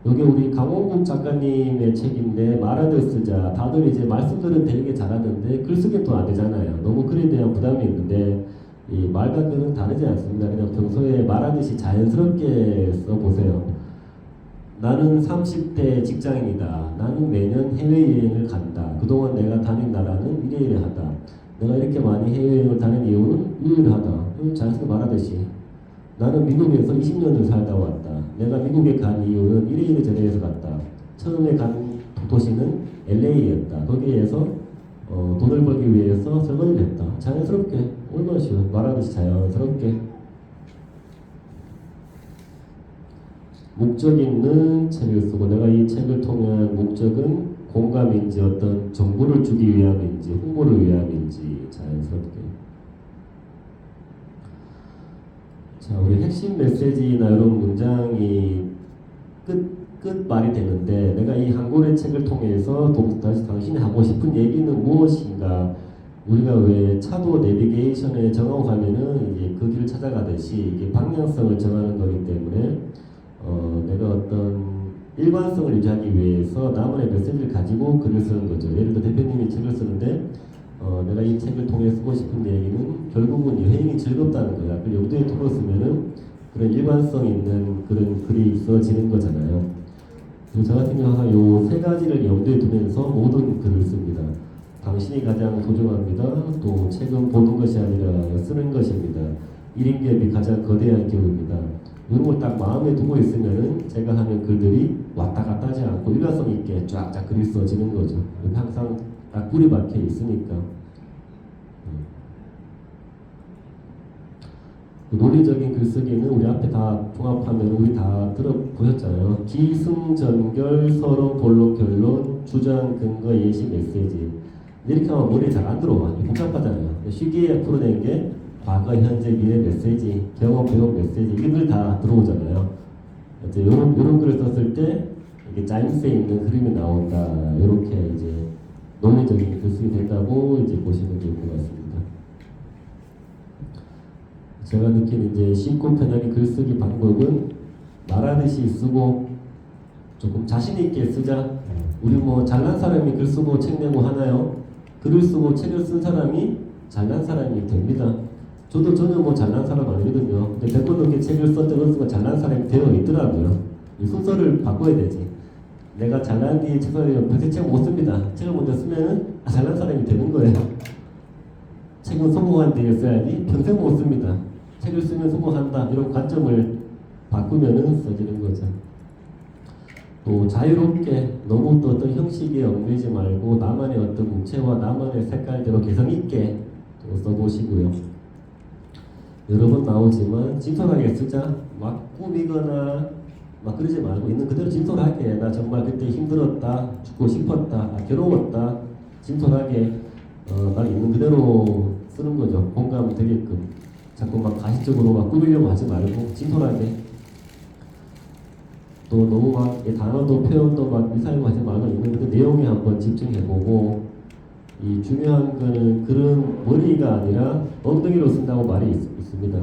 여기 우리 강원국 작가님의 책인데 말하듯 쓰자. 다들 이제 말씀들은 되게 잘하는데 글쓰기는 또 안 되잖아요. 너무 글에 대한 부담이 있는데 이 말과 글은 다르지 않습니다. 그냥 평소에 말하듯이 자연스럽게 써보세요. 나는 30대 직장인이다. 나는 매년 해외여행을 간다. 그동안 내가 다닌 나라는 이래이래하다. 내가 이렇게 많이 해외여행을 다닌 이유는 이래이래하다. 자연스럽게 말하듯이 나는 미국에서 20년을 살다 왔다. 내가 미국에 간 이유는 이래이래 저래해서 갔다. 처음에 간 도시는 LA였다. 거기에서 돈을 벌기 위해서 설거지를 했다. 자연스럽게, 얼마나 쉬워. 말하듯이 자연스럽게. 목적 있는 책을 쓰고, 내가 이 책을 통한 목적은 공감인지 어떤 정보를 주기 위함인지 홍보를 위함인지 자연스럽게. 자, 우리 핵심 메시지나 이런 문장이 끝 말이 되는데, 내가 이 한 권의 책을 통해서 다시 당신이 하고 싶은 얘기는 무엇인가. 우리가 왜 차도 내비게이션에 정하면은 이제 그 길을 찾아가듯이 이게 방향성을 정하는 거기 때문에 내가 어떤 일관성을 유지하기 위해서 나만의 메시지를 가지고 글을 쓰는 거죠. 예를 들어 대표님이 책을 쓰는데 내가 이 책을 통해 쓰고 싶은 얘기는 결국은 여행이 즐겁다는 거야. 그걸 염두에 두고 쓰면은 그런 일관성 있는 그런 글이 써지는 거잖아요. 그리고 저 같은 경우는 요 세 가지를 염두에 두면서 모든 글을 씁니다. 당신이 가장 소중합니다. 또 책은 보는 것이 아니라 쓰는 것입니다. 1인 기업이 가장 거대한 기업입니다. 이런 걸 딱 마음에 두고 있으면은 제가 하는 글들이 왔다 갔다 하지 않고 일관성 있게 쫙쫙 글이 써지는 거죠. 항상 딱 꿀이 박혀 있으니까. 논리적인 글쓰기는 우리 앞에 다 종합하면 우리 다 들어보셨잖아요. 기승전결, 서론, 본론, 결론, 주장, 근거, 예시, 메시지. 이렇게 하면 머리에 잘 안 들어와. 복잡하잖아요. 쉽게 풀어낸 게 과거, 현재, 미래 메시지, 경험, 배움 메시지, 이걸 다 들어오잖아요. 이제 이런 글을 썼을 때 이게 짜임새 있는 흐름이 나온다. 이렇게 이제 논리적인 글쓰기 된다고 이제 보시면 될 것 같습니다. 제가 느낀 이제 쉽고 편하게 글쓰기 방법은 말하듯이 쓰고 조금 자신 있게 쓰자. 우리 뭐 잘난 사람이 글 쓰고 책 내고 하나요? 글을 쓰고 책을 쓴 사람이 잘난 사람이 됩니다. 저도 전혀 뭐 잘난 사람 아니거든요. 근데 100권 넘게 책을 썼던 잘난 사람이 되어 있더라고요. 이 순서를 바꿔야 되지. 내가 잘난 뒤에 벌써 책 못 씁니다. 책을 먼저 쓰면은 잘난 사람이 되는 거예요. 책은 성공한 뒤에 써야지 평생 못 씁니다. 책을 쓰면 성공한다. 이런 관점을 바꾸면은 써지는 거죠. 또 자유롭게 너무 또 어떤 형식에 얽매이지 말고 나만의 어떤 문체와 나만의 색깔대로 개성 있게 또 써보시고요. 여러 번 나오지만 진솔하게 쓰자. 막 꾸미거나 막 그러지 말고 있는 그대로 진솔하게, 나 정말 그때 힘들었다, 죽고 싶었다, 괴로웠다, 진솔하게 나 있는 그대로 쓰는 거죠. 공감 되게끔. 자꾸 막 가시적으로 막 꾸미려고 하지 말고 진솔하게. 또 너무 막 단어도 표현도 막 미사용하지 말고 있는 그 내용에 한번 집중해보고, 이 중요한 거는 글은 머리가 아니라 엉덩이로 쓴다고 말이 있습니다.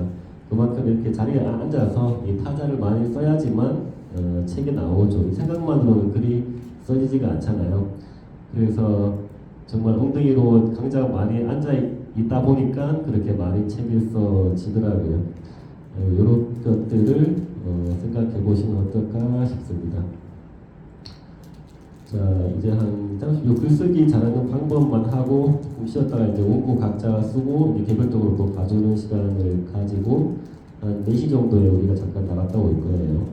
그만큼 이렇게 자리에 앉아서 이 타자를 많이 써야지만 책이 나오죠. 생각만으로는 글이 써지지가 않잖아요. 그래서 정말 엉덩이로 강자가 많이 앉아 있다 보니까 그렇게 많이 책이 써지더라고요. 이런 것들을 생각해 보시면 어떨까 싶습니다. 자, 이제 한 잠시 요 글쓰기 잘하는 방법만 하고 조금 쉬었다가 이제 원고 각자 쓰고 이제 개별적으로 또 봐주는 시간을 가지고 한 4시 정도에 우리가 잠깐 나갔다 올 거예요.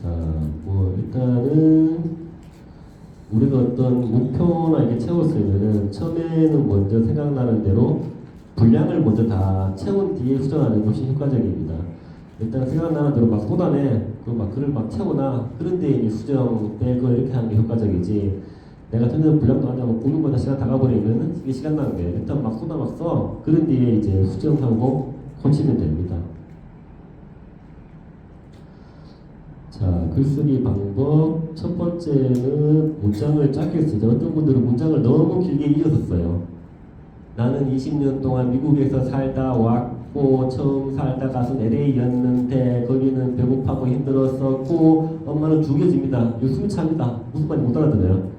자, 뭐 일단은 우리가 어떤 목표나 이렇게 채울 수 있는 처음에는 먼저 생각나는 대로 분량을 먼저 다 채운 뒤에 수정하는 것이 효과적입니다. 일단 생각나는 대로 막 쏟아내, 막 글을 막 채우나 그런 데에 수정, 빼고 이렇게 하는 게 효과적이지. 내가 전혀 분량도 안 하고 굽는 거다 시간 다 가버리면은 이게 시간 낭비. 일단 막 쏟아 막 써. 그런 뒤에 이제 수정하고 고치면 됩니다. 자, 글쓰기 방법 첫 번째는 문장을 짧게 쓰죠. 어떤 분들은 문장을 너무 길게 이어서 써요. 나는 20년 동안 미국에서 살다 왔고 처음 살다 가서 LA였는데 거기는 배고파고 힘들었었고 엄마는 죽여집니다. 이거 숨이 찹니다. 무슨 말인지 못 알아들어요.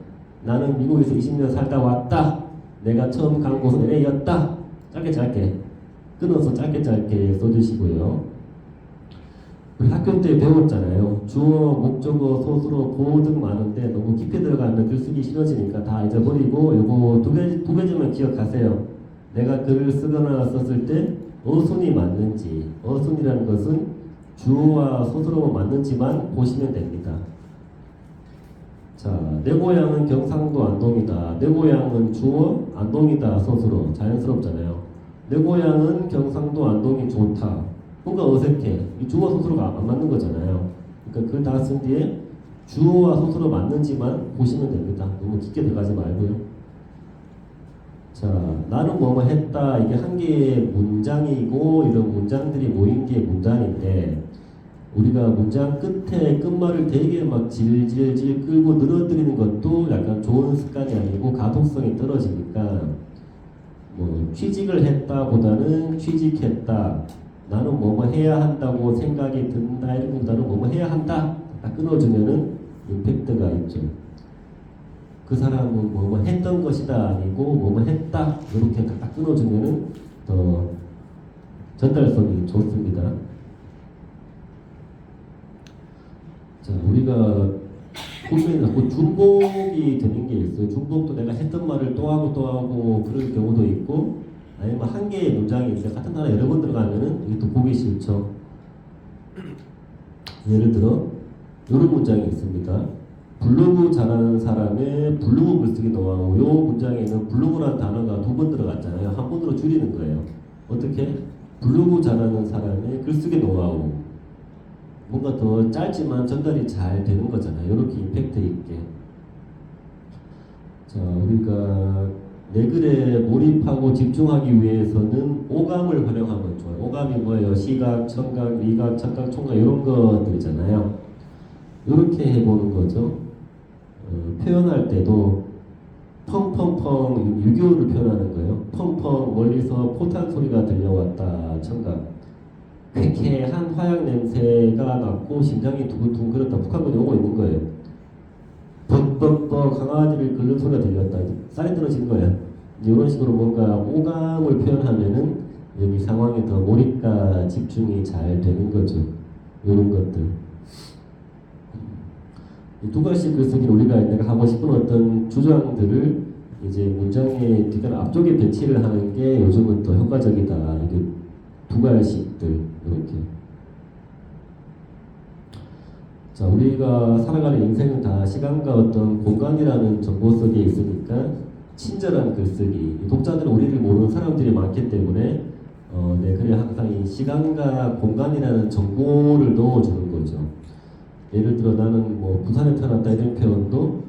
나는 미국에서 20년 살다 왔다. 내가 처음 간 곳은 LA였다. 짧게 끊어서 짧게 써주시고요. 우리 학교 때 배웠잖아요. 주어, 목적어, 소수로, 보호 등 많은데 너무 깊이 들어가면 글쓰기 싫어지니까 다 잊어버리고 요거 두 가지만 기억하세요. 내가 글을 쓰거나 썼을 때 어순이 맞는지, 어순이라는 것은 주어와 소수로 맞는지만 보시면 됩니다. 자, 내 고향은 경상도 안동이다. 내 고향은 주어, 안동이다. 소수로 자연스럽잖아요. 내 고향은 경상도 안동이 좋다. 뭔가 어색해. 이 주어 소수로가 안 맞는 거잖아요. 그러니까 그걸 다 쓴 뒤에 주어와 소수로 맞는지만 보시면 됩니다. 너무 깊게 들어가지 말고요. 자, 나는 뭐뭐 했다. 이게 한 개의 문장이고 이런 문장들이 모인 게 문장인데 우리가 문장 끝에 끝말을 되게 막 질질질 끌고 늘어뜨리는 것도 약간 좋은 습관이 아니고 가독성이 떨어지니까 뭐 취직을 했다 보다는 취직했다. 나는 뭐뭐 해야 한다고 생각이 든다 이런 것보다는 뭐뭐 해야 한다 딱 끊어주면은 임팩트가 있죠. 그 사람은 뭐뭐 했던 것이다 아니고 뭐뭐 했다 이렇게 딱 끊어주면은 더 전달성이 좋습니다. 자, 우리가 보면 자꾸 중복이 되는 게 있어요. 중복도 내가 했던 말을 또 하고 그럴 경우도 있고 아니면 한 개의 문장이 있는데 같은 단어 여러 번 들어가면은 이게 또 보기 싫죠. 예를 들어 이런 문장이 있습니다. 블로그 잘하는 사람의 블로그 글쓰기 노하우. 요 문장에는 블로그라는 단어가 두 번 들어갔잖아요. 한 번으로 줄이는 거예요. 어떻게? 블로그 잘하는 사람의 글쓰기 노하우. 뭔가 더 짧지만 전달이 잘 되는 거잖아요. 이렇게 임팩트 있게. 자, 우리가 내 글에 몰입하고 집중하기 위해서는 오감을 활용하면 좋아요. 오감이 뭐예요? 시각, 청각, 미각, 촉각, 총각 이런 것들이잖아요. 이렇게 해보는 거죠. 표현할 때도 펑펑펑 유교를 표현하는 거예요. 펑펑 멀리서 포탄 소리가 들려왔다. 청각. 쾌쾌한 화약 냄새가 났고 심장이 두근두근 거렸다. 북한군이 오고 있는 거예요. 벅벅벅 강아지를 긁는 소리가 들렸다. 쌀이 떨어지는 거예요. 이런 식으로 뭔가 오감을 표현하면은 여기 상황에 더 몰입과 집중이 잘 되는 거죠. 이런 것들. 이 두 가지 글쓰기는 우리가 내가 하고 싶은 어떤 주장들을 이제 문장의 뒷단 앞쪽에 배치를 하는 게 요즘은 더 효과적이다. 이게 두 가지씩들 이렇게. 자, 우리가 살아가는 인생은 다 시간과 어떤 공간이라는 정보 속에 있으니까 친절한 글쓰기. 독자들은 우리를 모르는 사람들이 많기 때문에 내 글에 항상 이 시간과 공간이라는 정보를 넣어주는 거죠. 예를 들어 나는 뭐 부산에 태어났다 이런 표현도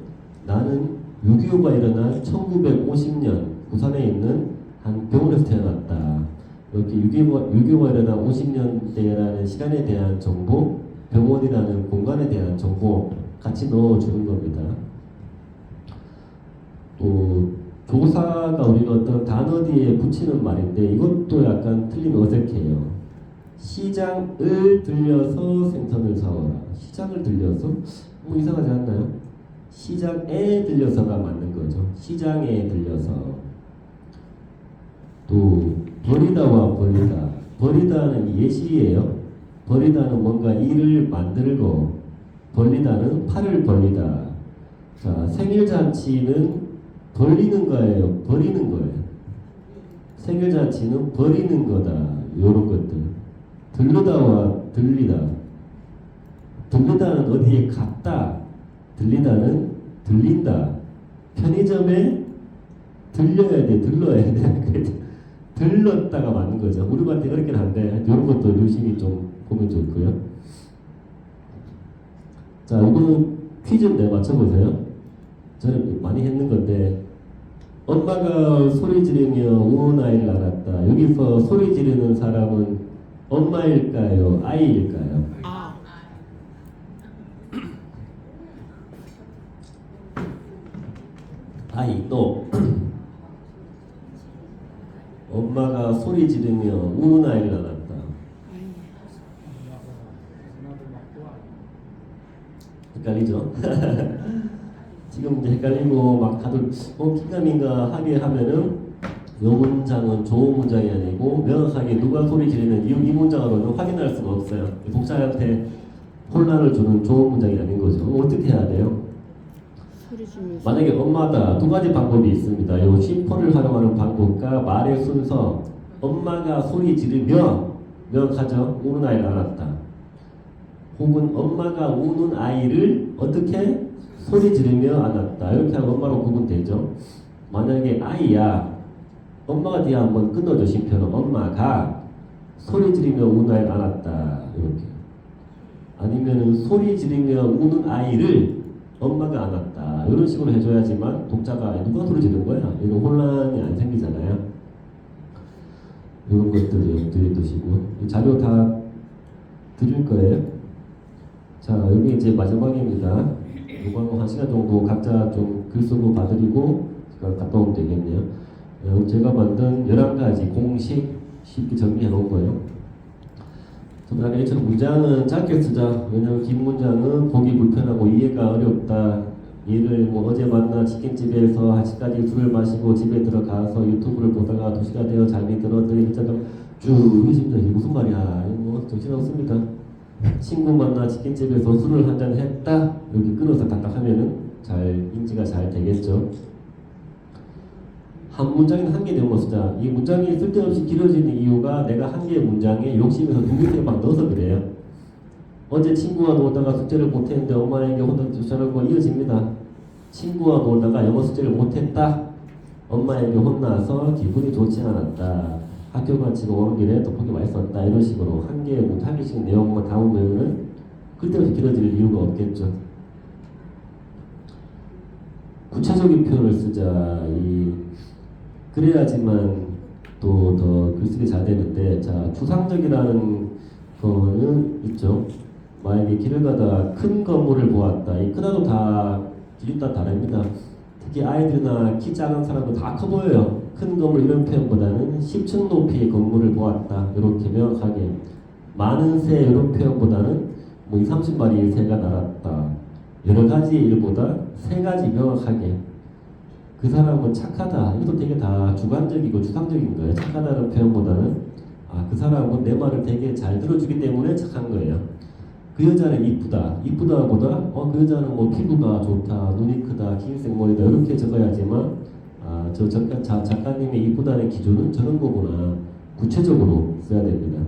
나는 6.25가 일어난 1950년 부산에 있는 한 병원에서 태어났다. 이렇게 6.25가 일어난 50년대라는 시간에 대한 정보, 병원이라는 공간에 대한 정보 같이 넣어주는 겁니다. 또 조사가 우리가 어떤 단어 뒤에 붙이는 말인데 이것도 약간 틀리면 어색해요. 시장을 들려서 생선을 사와라. 시장을 들려서? 뭐 이상하지 않나요? 시장에 들려서가 맞는 거죠. 시장에 들려서. 또 버리다와 벌리다. 버리다는 예시예요. 버리다는 뭔가 일을 만들고 벌리다는 팔을 벌리다. 자, 생일잔치는 벌리는 거예요. 버리는 거예요. 생일잔치는 버리는 거다. 요런 것들. 들르다와 들리다. 들르다는 어디에 갔다. 들리다는 들린다. 편의점에 들려야 돼. 들러야 돼. 들렀다가 맞는 거죠. 우리한테 어렵긴 한데 이런 것도 유심히 좀 보면 좋고요. 자, 이거는 퀴즈인데 맞춰보세요. 저는 많이 했는 건데 엄마가 소리 지르며 우는 아이를 낳았다. 여기서 소리 지르는 사람은 엄마일까요? 아이일까요? 아이. 또 엄마가 소리 지르며 우는 아이를 낳았다. 헷갈리죠? 지금 이제 헷갈리고 막 다들 긴가민가 하게 하면은 이 문장은 좋은 문장이 아니고 명확하게 누가 소리 지르는 이 문장으로는 확인할 수가 없어요. 독자한테 혼란을 주는 좋은 문장이 아닌 거죠. 어떻게 해야 돼요? 만약에 엄마다 두 가지 방법이 있습니다. 이 쉼표를 활용하는 방법과 말의 순서. 엄마가 소리 지르며 명확하죠. 우는 아이를 안았다. 혹은 엄마가 우는 아이를 어떻게 소리 지르며 안았다. 이렇게 하면 엄마로 구분되죠. 만약에 아이야 엄마가 뒤에 한번 끊어줘. 심표는 엄마가 소리 지르며 우는 아이를 안았다. 이렇게. 아니면은 소리 지르며 우는 아이를 엄마가 안았다. 이런 식으로 해줘야지만 독자가 누가 소리 지른 거야? 이런 혼란이 안 생기잖아요. 이런 것들을 염두에 두시고 이 자료 다 드릴 거예요. 자, 여기 이제 마지막입니다. 이거 한 시간 정도 각자 좀 글 쓰고 봐드리고 갔다 오면 되겠네요. 제가 만든 11가지 공식 쉽게 정리해 놓은 거예요. 아까 이처럼 문장은 짧게 쓰자. 왜냐하면 긴 문장은 보기 불편하고 이해가 어렵다. 예를 뭐 어제 만나 치킨집에서 1시까지 술을 마시고 집에 들어가서 유튜브를 보다가 2시가 되어 잠이 들었더니 쭉 해집니다. 이게 무슨 말이야? 이거 뭐 정신없습니다. 친구 만나 치킨집에서 술을 한잔 했다. 여기 끊어서 딱딱 하면은 잘 인지가 잘 되겠죠. 한 문장에는 한 개 내용만 쓰자. 이 문장이 쓸데없이 길어지는 이유가 내가 한 개의 문장에 욕심에서 2개 막 넣어서 그래요. 어제 친구와 놀다가 숙제를 못했는데 엄마에게 혼자 주셔놓고 이어집니다. 친구와 놀다가 영어 숙제를 못했다. 엄마에게 혼나서 기분이 좋지 않았다. 학교 마치고 오는 길에 떡볶이 맛있었다. 이런 식으로 한 개의 문장, 한 개씩 내용만 담으면은 그때부터 길어질 이유가 없겠죠. 구체적인 표현을 쓰자. 그래야지만 또 더 글쓰기 잘 되는데, 자, 추상적이라는 거는 있죠. 만약에 길을 가다가 큰 건물을 보았다. 이 크다도 다 기준 따라 다릅니다. 특히 아이들이나 키 작은 사람은 다 커 보여요. 큰 건물 이런 표현보다는 10층 높이의 건물을 보았다. 이렇게 명확하게. 많은 새 이런 표현보다는 뭐 20, 30마리의 새가 날았다. 여러 가지 일보다 세 가지 명확하게. 그 사람은 착하다. 이것도 되게 다 주관적이고 추상적인 거예요. 착하다는 표현보다는 그 사람은 내 말을 되게 잘 들어주기 때문에 착한 거예요. 그 여자는 이쁘다. 이쁘다보다 그 여자는 뭐 피부가 좋다, 눈이 크다, 긴 생머리다 이렇게 적어야지만 저 작가님의 이쁘다는 기준은 저런 거구나. 구체적으로 써야 됩니다.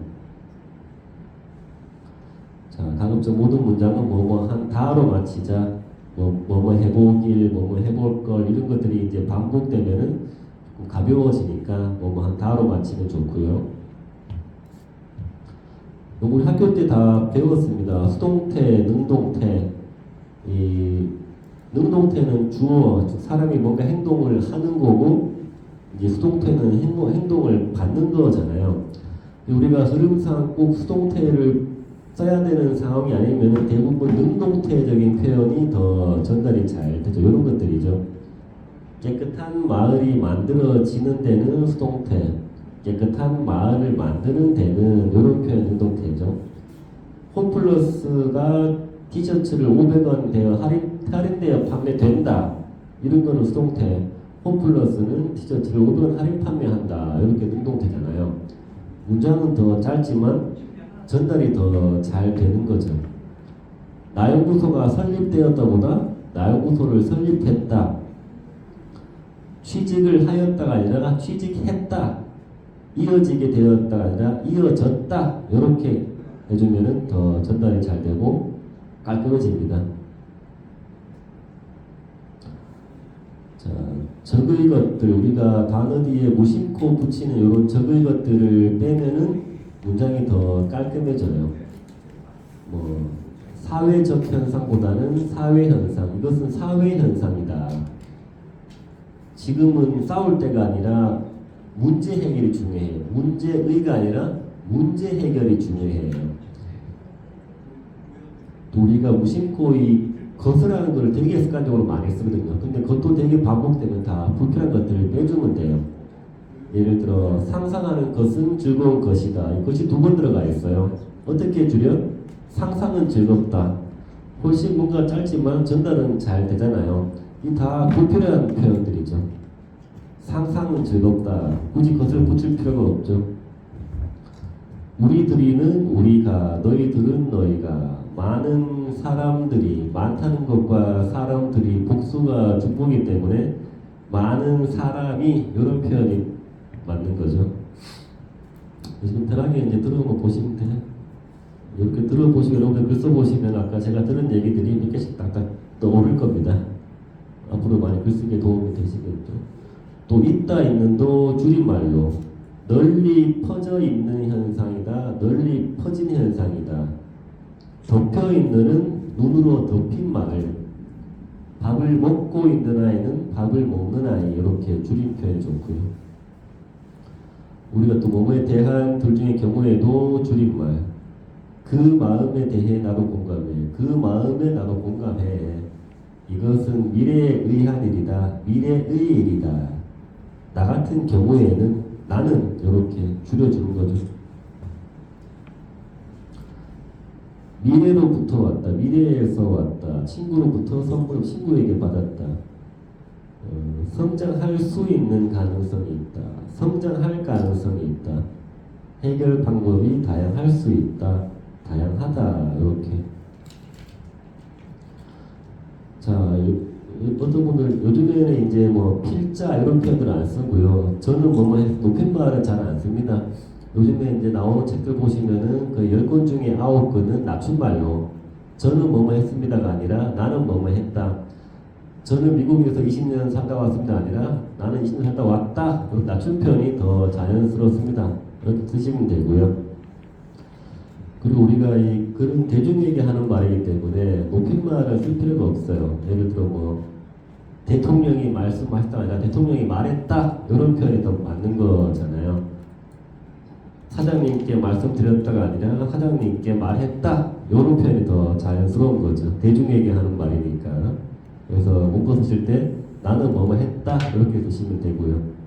자, 다음부터 모든 문장은 뭐뭐 한 다로 마치자. 뭐뭐 해보길, 뭐뭐 해볼 걸 이런 것들이 이제 반복되면은 조금 가벼워지니까 뭐뭐 한 다로 마치면 좋고요. 우리 학교 때 다 배웠습니다. 수동태, 능동태. 이 능동태는 주어, 사람이 뭔가 행동을 하는 거고, 이제 수동태는 행동을 받는 거잖아요. 우리가 흐름상 꼭 수동태를 써야 되는 상황이 아니면 대부분 능동태적인 표현이 더 전달이 잘 되죠. 이런 것들이죠. 깨끗한 마을이 만들어지는 데는 수동태, 깨끗한 마을을 만드는 데는 이런 표현 능동태죠. 홈플러스가 티셔츠를 500원 되어 할인되어 판매된다. 이런 거는 수동태. 홈플러스는 티셔츠를 500원 할인 판매한다. 이렇게 능동태잖아요. 문장은 더 짧지만 전달이 더 잘 되는 거죠. 나연구소가 설립되었다보다 나연구소를 설립했다. 취직을 하였다가 아니라 취직했다. 이어지게 되었다가 아니라 이어졌다. 이렇게 해주면은 더 전달이 잘 되고 깔끔해집니다. 자, 적의 것들, 우리가 단어 뒤에 무심코 붙이는 이런 적의 것들을 빼면은 문장이 더 깔끔해져요. 뭐 사회적 현상보다는 사회 현상. 이것은 사회 현상이다. 지금은 싸울 때가 아니라 문제 해결이 중요해요. 문제의가 아니라 문제 해결이 중요해요. 또 우리가 무심코 이 것이라는 걸 되게 습관적으로 많이 쓰거든요. 근데 그것도 되게 반복되면 다 불필요한 것들을 빼주면 돼요. 예를 들어 상상하는 것은 즐거운 것이다. 이것이 2번 들어가 있어요. 어떻게 줄여? 상상은 즐겁다. 훨씬 뭔가 짧지만 전달은 잘 되잖아요. 이 다 불필요한 표현들이죠. 상상은 즐겁다. 굳이 것을 붙일 필요가 없죠. 우리들이는 우리가, 너희들은 너희가. 많은 사람들이, 많다는 것과 사람들이 복수가 중복이기 때문에 많은 사람이 이런 표현이 맞는 거죠. 요즘 편하게 이제 들어보면 보시면 돼요. 이렇게 들어보시고 여러분들 글 써보시면 아까 제가 들은 얘기들이 몇 개씩 딱딱 떠오를 겁니다. 앞으로 많이 글쓰기에 도움이 되시겠죠. 또 있다 있는도 줄임말로 널리 퍼져 있는 현상이다. 널리 퍼진 현상이다. 덮여 있는은 눈으로 덮인 말. 밥을 먹고 있는 아이는 밥을 먹는 아이. 이렇게 줄임표에 좋고요. 우리가 또 뭐뭐에 대한 둘 중에 경우에도 줄임말. 그 마음에 대해 나도 공감해. 그 마음에 나도 공감해. 이것은 미래에 의한 일이다. 미래의 일이다. 나 같은 경우에는 나는 이렇게 줄여주는 거죠. 미래로부터 왔다. 미래에서 왔다. 친구로부터 선물을 친구에게 받았다. 성장할 수 있는 가능성이 있다. 성장할 가능성이 있다. 해결 방법이 다양할 수 있다. 다양하다. 이렇게. 자, 어떤 분들 요즘에는 이제 뭐 필자 이런 표현들을 안 쓰고요. 저는 뭐뭐 해서 높임말은 잘 안 씁니다. 요즘에 이제 나오는 책들 보시면은 그 10권 중에 9권은 낮춤말로 저는 뭐뭐 했습니다가 아니라 나는 뭐뭐 했다. 저는 미국에서 20년 살다 왔습니다 아니라 나는 20년 살다 왔다. 낮춤 표현이 더 자연스럽습니다. 이렇게 쓰시면 되고요. 그리고 우리가 이 그런 대중에게 하는 말이기 때문에 높임말을 쓸 필요가 없어요. 예를 들어 뭐 대통령이 말씀하셨다 아니라 대통령이 말했다 이런 표현이 더 맞는 거잖아요. 사장님께 말씀드렸다가 아니라 사장님께 말했다 이런 표현이 더 자연스러운 거죠. 대중에게 하는 말이니까. 그래서 문구 쓰실 때 나는 뭐뭐 했다 이렇게 쓰시면 되고요.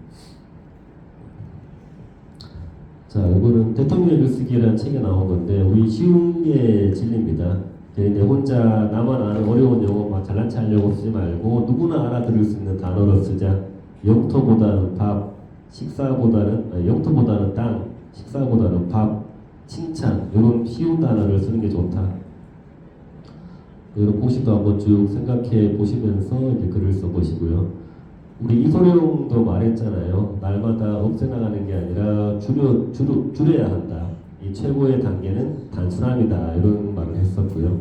자, 이거는 대통령의 글쓰기라는 책에 나온 건데 우리 쉬운 게 진리입니다. 내 혼자 나만 아는 어려운 영어 막 잘난 체 하려고 쓰지 말고 누구나 알아들을 수 있는 단어로 쓰자. 영토보다는 밥, 영토보다는 땅, 식사보다는 밥, 칭찬 이런 쉬운 단어를 쓰는 게 좋다. 이런 공식도 한번 쭉 생각해 보시면서 이제 글을 써보시고요. 우리 이소룡도 말했잖아요. 날마다 없애나가는 게 아니라 줄여야 한다. 이 최고의 단계는 단순함이다. 이런 말을 했었고요.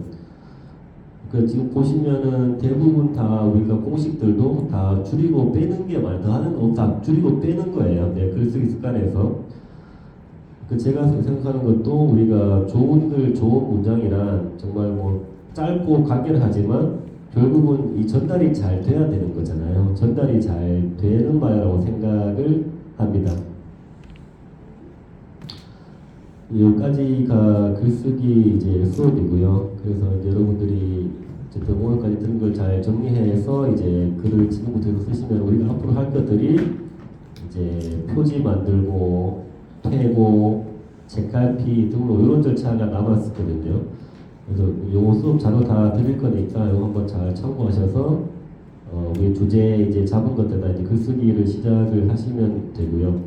그 지금 보시면은 대부분 다 우리가 공식들도 다 줄이고 빼는 게 많아요. 더 하는 거 없다. 줄이고 빼는 거예요. 내 글쓰기 습관에서. 그 제가 생각하는 것도 우리가 좋은 글, 좋은 문장이란 정말 뭐 짧고 간결하지만 결국은 이 전달이 잘 돼야 되는 거잖아요. 전달이 잘 되는 말이라고 생각을 합니다. 여기까지가 글쓰기 이제 수업이고요. 그래서 이제 여러분들이 어쨌든 오늘까지 들은 걸 잘 정리해서 이제 글을 지금부터 쓰시면 우리가 앞으로 할 것들이 이제 표지 만들고 퇴고 책갈피 등록 이런 절차가 남았었거든요. 그래서 요거 수업 자료 다 드릴 거니까 이거 한번 잘 참고하셔서 우리 주제 이제 잡은 것들다 이제 글쓰기를 시작을 하시면 되고요.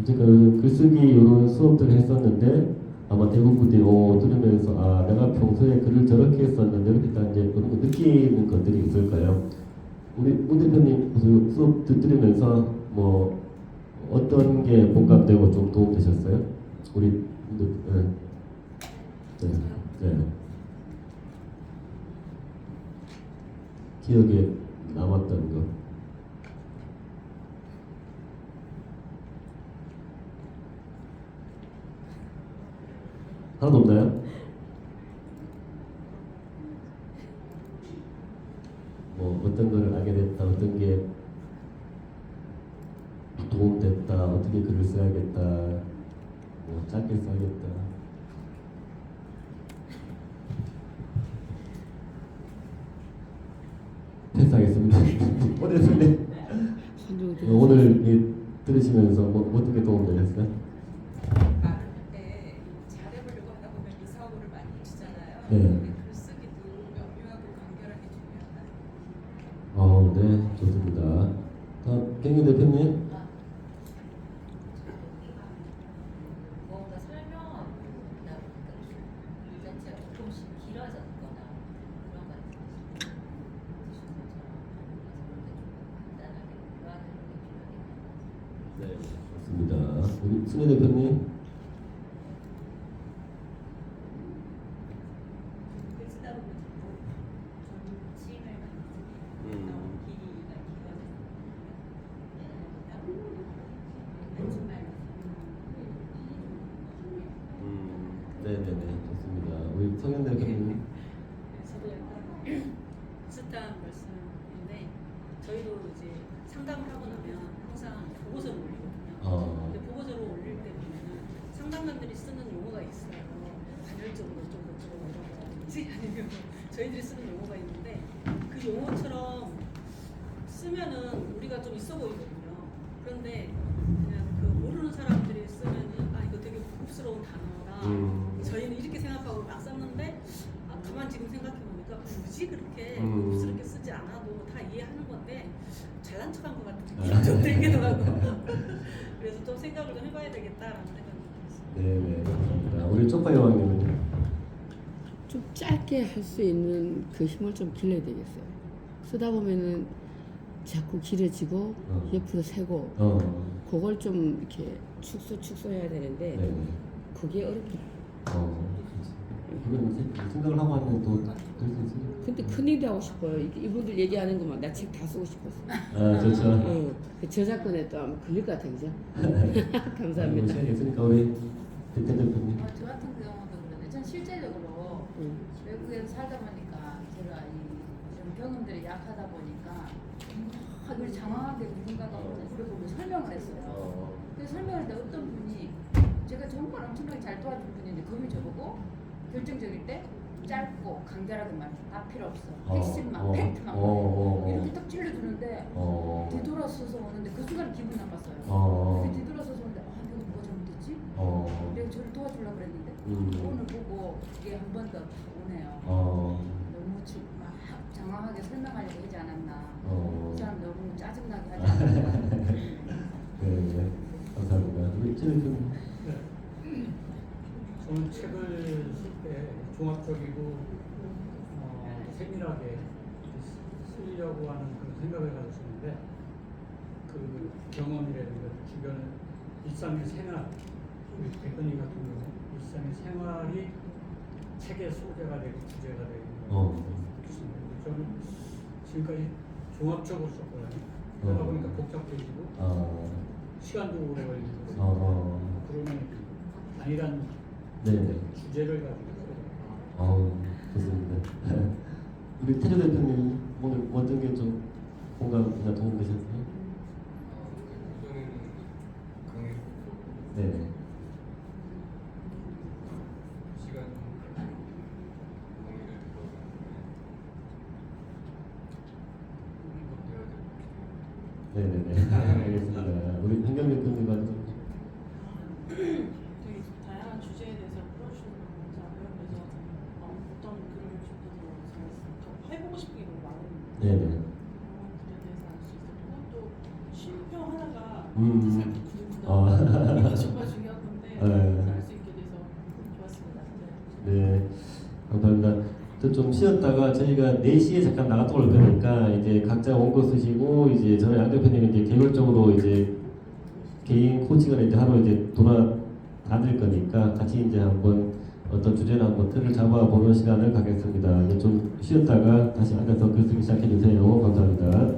어쨌든 글쓰기 이런 수업들을 했었는데 아마 대부분들이 들으면서 아 내가 평소에 글을 저렇게 했었는데 이렇게 딱 이제 그런 거 느끼는 것들이 있을까요? 우리 문 대표님 수업 들으면서 뭐 어떤 게 공감되고 좀 도움 되셨어요? 우리 네. 기억에 남았던 거. 하나도 없나요? 뭐 어떤 거를 알게 됐다, 어떤 게 도움됐다, 어떻게 글을 써야겠다, 뭐 짧게 써야겠다. 패스하겠습니다. 오늘 들으시면서 뭐 어떻게 도움 되셨어요? 네, 잘해보려고 하다 보면 미사오를 많이 치잖아요. 네. 글쓰기도 명료하고 간결하게 중요하다. 네, 좋습니다. 경희 대표님. 뭔가 설명하다 보니까 글 자체가 조금씩 길어졌거나 그런 것 같아요. 간단하게 교환하는 게 필요하겠네요. 네, 좋습니다. 우리 순혜 대표님. 네네네 좋습니다. 우리 성현 대표님. 저도 약간 비슷한 말씀인데 저희도 이제 상담을 하고 나면 항상 보고서를 올리거든요. 근데 보고서를 올릴 때 보면은 상담관들이 쓰는 용어가 있어요. 간헐적으로 어쩌고 이런 거라든지 아니면 저희들이 쓰는 용어가 있는데 그 용어처럼 쓰면은 우리가 좀 있어 보이거든요. 그런데 그냥 그 모르는 사람들이 쓰면은 아 이거 되게 고급스러운 단어다. 저희는 이렇게 생각하고 막 썼는데 가만 지금 생각해 보니까 굳이 그렇게 고급스럽게 쓰지 않아도 다 이해하는 건데 잘난 척한 것 같은 느낌이 좀 들기더라고. 그래서 좀 생각을 좀 해봐야 되겠다라는 생각이 들었어요. 네네 감사합니다. 우리 쪽파 여왕님은요? 좀 짧게 할 수 있는 그 힘을 좀 길러야 되겠어요. 쓰다 보면은 자꾸 길어지고 옆으로 새고 그걸 좀 이렇게 축소해야 되는데 네네. 그게 어렵더라고요. 그건 생각을 하고 왔는데 또 그럴 수 있어요. 근데 큰일이 하고 싶어요. 이분들 얘기하는 것만 나 책 다 쓰고 싶었어. 아 좋죠. 응. 그 저작권에 또 아마 걸릴 것 같아, 그죠? 감사합니다. 시간이 있으니까 우리 대표 대표님. 저 같은 경우도 그런데 전 실제적으로 외국에서 살다 보니까 제가 이런 경험들이 약하다 보니까 이걸 장황하게 누군가가 우리 보고 설명을 했어요. 그래서 설명할 때 어떤 분이 제가 정말 엄청나게 잘 도와준 분인데 그분이 저보고 결정적일 때 짧고 간결하게 말해. 다 필요 없어. 핵심만, 팩트만 말해. 이렇게 딱 찔러주는데 뒤돌아서서 오는데 그 순간 기분 나빴어요. 근데 뒤돌아서서 오는데 아 내가 뭐가 잘못했지? 내가 저를 도와주려고 그랬는데 오늘 보고 이게 한 번 더 오네요. 너무 막 장황하게 설명하려고 하지 않았나. 이 사람 너무 짜증나게 하지 않았나. 네, 감사합니다. 우리 찔 대표님. 저는 책을 쓸 때 종합적이고 세밀하게 쓰려고 하는 그런 생각을 가졌었는데 그 경험이라든가 주변 일상의 생활, 우리 대표님 같은 경우 일상의 생활이 책의 소재가 되고 주제가 되고 그렇습니다. 저는 지금까지 종합적으로 썼거든요. 그러다 보니까 복잡해지고 시간도 오래 걸리고 그러면 아니란 네네. 주제를 가지고 좋습니다. 우리 태조 대표님 오늘 어떤 게 좀 공감이나 도움 되셨어요? 저는 강의 네. 시간 강의를 들어봤는데 네네네. 알겠습니다. 우리 한경 대표님과 좀. 되게 다양한 주제에 대해서 풀어주시는 거 감사하고요. 그래서 어떤 글을 좀 더 해보고 싶은 게 너무 많은데 네네. 그런 글에 대해서 알 수 있었고 또 쉼표 하나가 음. 뜻을 바꾸는구나. 이거 정말 중요한 건데 네. 알 수 있게 돼서 좋았습니다. 네, 감사합니다. 좀 쉬었다가 저희가 4시에 잠깐 나갔다 올 거니까 이제 각자 원고 쓰시고 이제 저희 양 대표님이 이제 개별적으로 이제 개인 코칭을 이제 하러 이제 다닐 거니까 같이 이제 한번 어떤 주제나 한번 틀을 잡아보는 시간을 갖겠습니다. 이제 좀 쉬었다가 다시 앉아서 글 쓰기 시작해 주세요. 감사합니다.